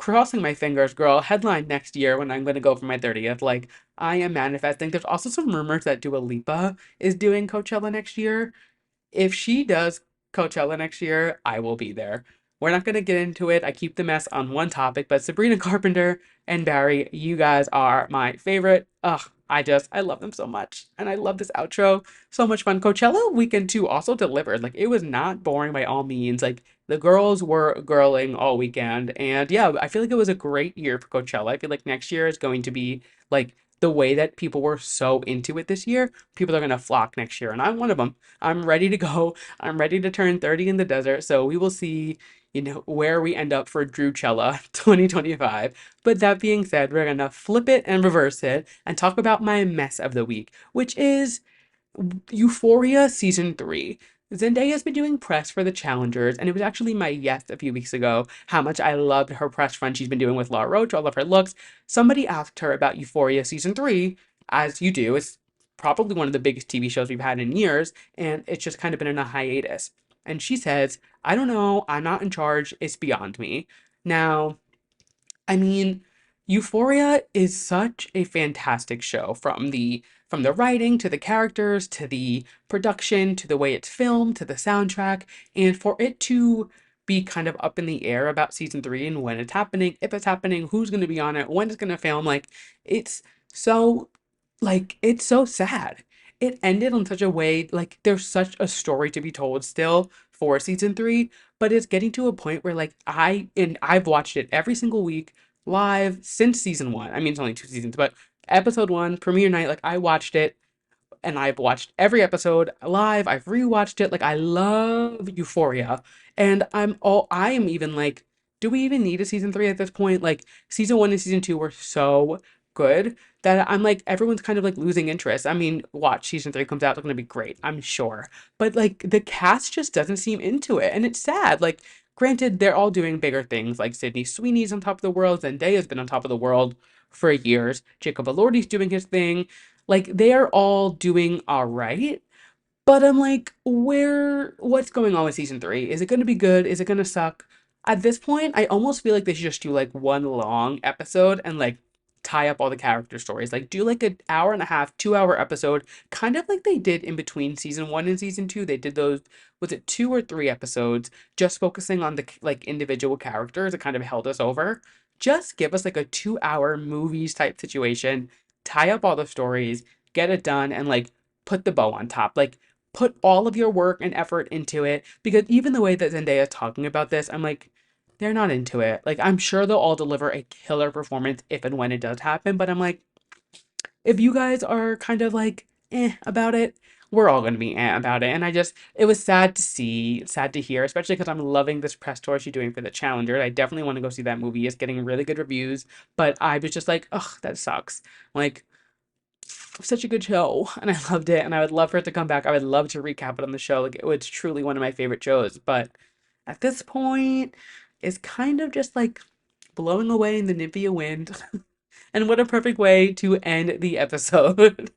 crossing my fingers, girl, headline next year when I'm going to go for my 30th. Like, I am manifesting. There's also some rumors that Dua Lipa is doing Coachella next year. If she does Coachella next year, I will be there. We're not going to get into it. I keep the mess on one topic, but Sabrina Carpenter and Barry, you guys are my favorite. Ugh, I love them so much. And I love this outro. So much fun. Coachella weekend 2 also delivered. Like, it was not boring by all means. Like, the girls were girling all weekend. And yeah, I feel like it was a great year for Coachella. I feel like next year is going to be like the way that people were so into it this year. People are going to flock next year. And I'm one of them. I'm ready to go. I'm ready to turn 30 in the desert. So we will see, where we end up for Drewchella 2025. But that being said, we're going to flip it and reverse it and talk about my mess of the week, which is Euphoria season 3. Zendaya's been doing press for the challengers, and it was actually my yes a few weeks ago how much I loved her press run she's been doing with Laura Roach. I love her looks. Somebody asked her about Euphoria season 3, as you do. It's probably one of the biggest TV shows we've had in years, and it's just kind of been in a hiatus. And she says, I don't know, I'm not in charge, it's beyond me. Now, I mean, Euphoria is such a fantastic show from the writing to the characters to the production to the way it's filmed to the soundtrack, and for it to be kind of up in the air about season 3 and when it's happening, if it's happening, who's going to be on it, when it's going to film, it's so it's so sad. It ended on such a way, like there's such a story to be told still for season 3, but it's getting to a point where I've watched it every single week live since season 1. I mean, it's only 2 seasons, but episode 1 premiere night, like I watched it and I've watched every episode live. I've rewatched it. Like I love Euphoria. And I am even like, do we even need a season 3 at this point? Like season 1 and season 2 were so good that I'm like everyone's kind of like losing interest. I mean, watch season 3 comes out, it's gonna be great, I'm sure. But like the cast just doesn't seem into it. And it's sad. Like, granted, they're all doing bigger things. Like Sydney Sweeney's on top of the world, Zendaya's been on top of the world for years. Jacob Elordi's doing his thing. Like they are all doing all right, but I'm like, what's going on with season 3? Is it going to be good? Is it going to suck? At this point, I almost feel like they should just do like one long episode and like tie up all the character stories. Like do like an hour and a half, 2 hour episode, kind of like they did in between season 1 and season 2. They did those, was it 2 or 3 episodes, just focusing on the like individual characters. It kind of held us over. Just give us like a 2 hour movies type situation, tie up all the stories, get it done, and like put the bow on top. Like put all of your work and effort into it, because even the way that Zendaya is talking about this, I'm like, they're not into it. Like I'm sure they'll all deliver a killer performance if and when it does happen, but I'm like, if you guys are kind of like about it, we're all gonna be about it. And it was sad to see, sad to hear, especially because I'm loving this press tour she's doing for the Challenger. I definitely want to go see that movie. It's getting really good reviews, but I was just like, ugh, that sucks. Like, such a good show, and I loved it, and I would love for it to come back. I would love to recap it on the show. Like, it was truly one of my favorite shows, but at this point, it's kind of just like blowing away in the Nymphia Wind. And what a perfect way to end the episode.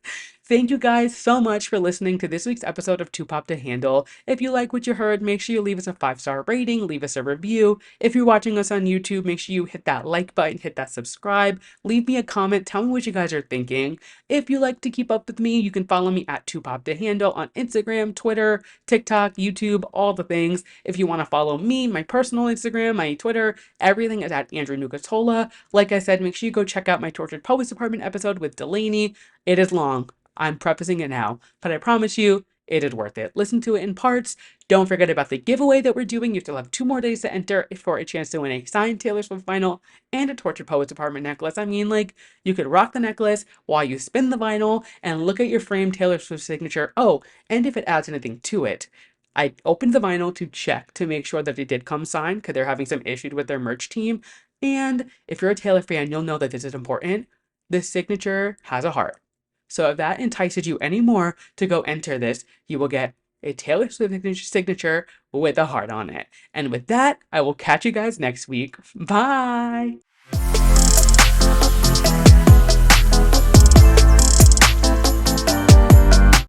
Thank you guys so much for listening to this week's episode of Too Pop to Handle. If you like what you heard, make sure you leave us a 5-star rating, leave us a review. If you're watching us on YouTube, make sure you hit that like button, hit that subscribe, leave me a comment, tell me what you guys are thinking. If you like to keep up with me, you can follow me at Too Pop to Handle on Instagram, Twitter, TikTok, YouTube, all the things. If you want to follow me, my personal Instagram, my Twitter, everything is at Andrew Nucatola. Like I said, make sure you go check out my Tortured Poets Department episode with Delaney. It is long. I'm prefacing it now, but I promise you, it is worth it. Listen to it in parts. Don't forget about the giveaway that we're doing. You still have 2 more days to enter for a chance to win a signed Taylor Swift vinyl and a Tortured Poets Department necklace. I mean, like, you could rock the necklace while you spin the vinyl and look at your framed Taylor Swift signature. Oh, and if it adds anything to it, I opened the vinyl to check to make sure that it did come signed, because they're having some issues with their merch team. And if you're a Taylor fan, you'll know that this is important. The signature has a heart. So if that entices you anymore to go enter this, you will get a Taylor Swift signature with a heart on it. And with that, I will catch you guys next week. Bye!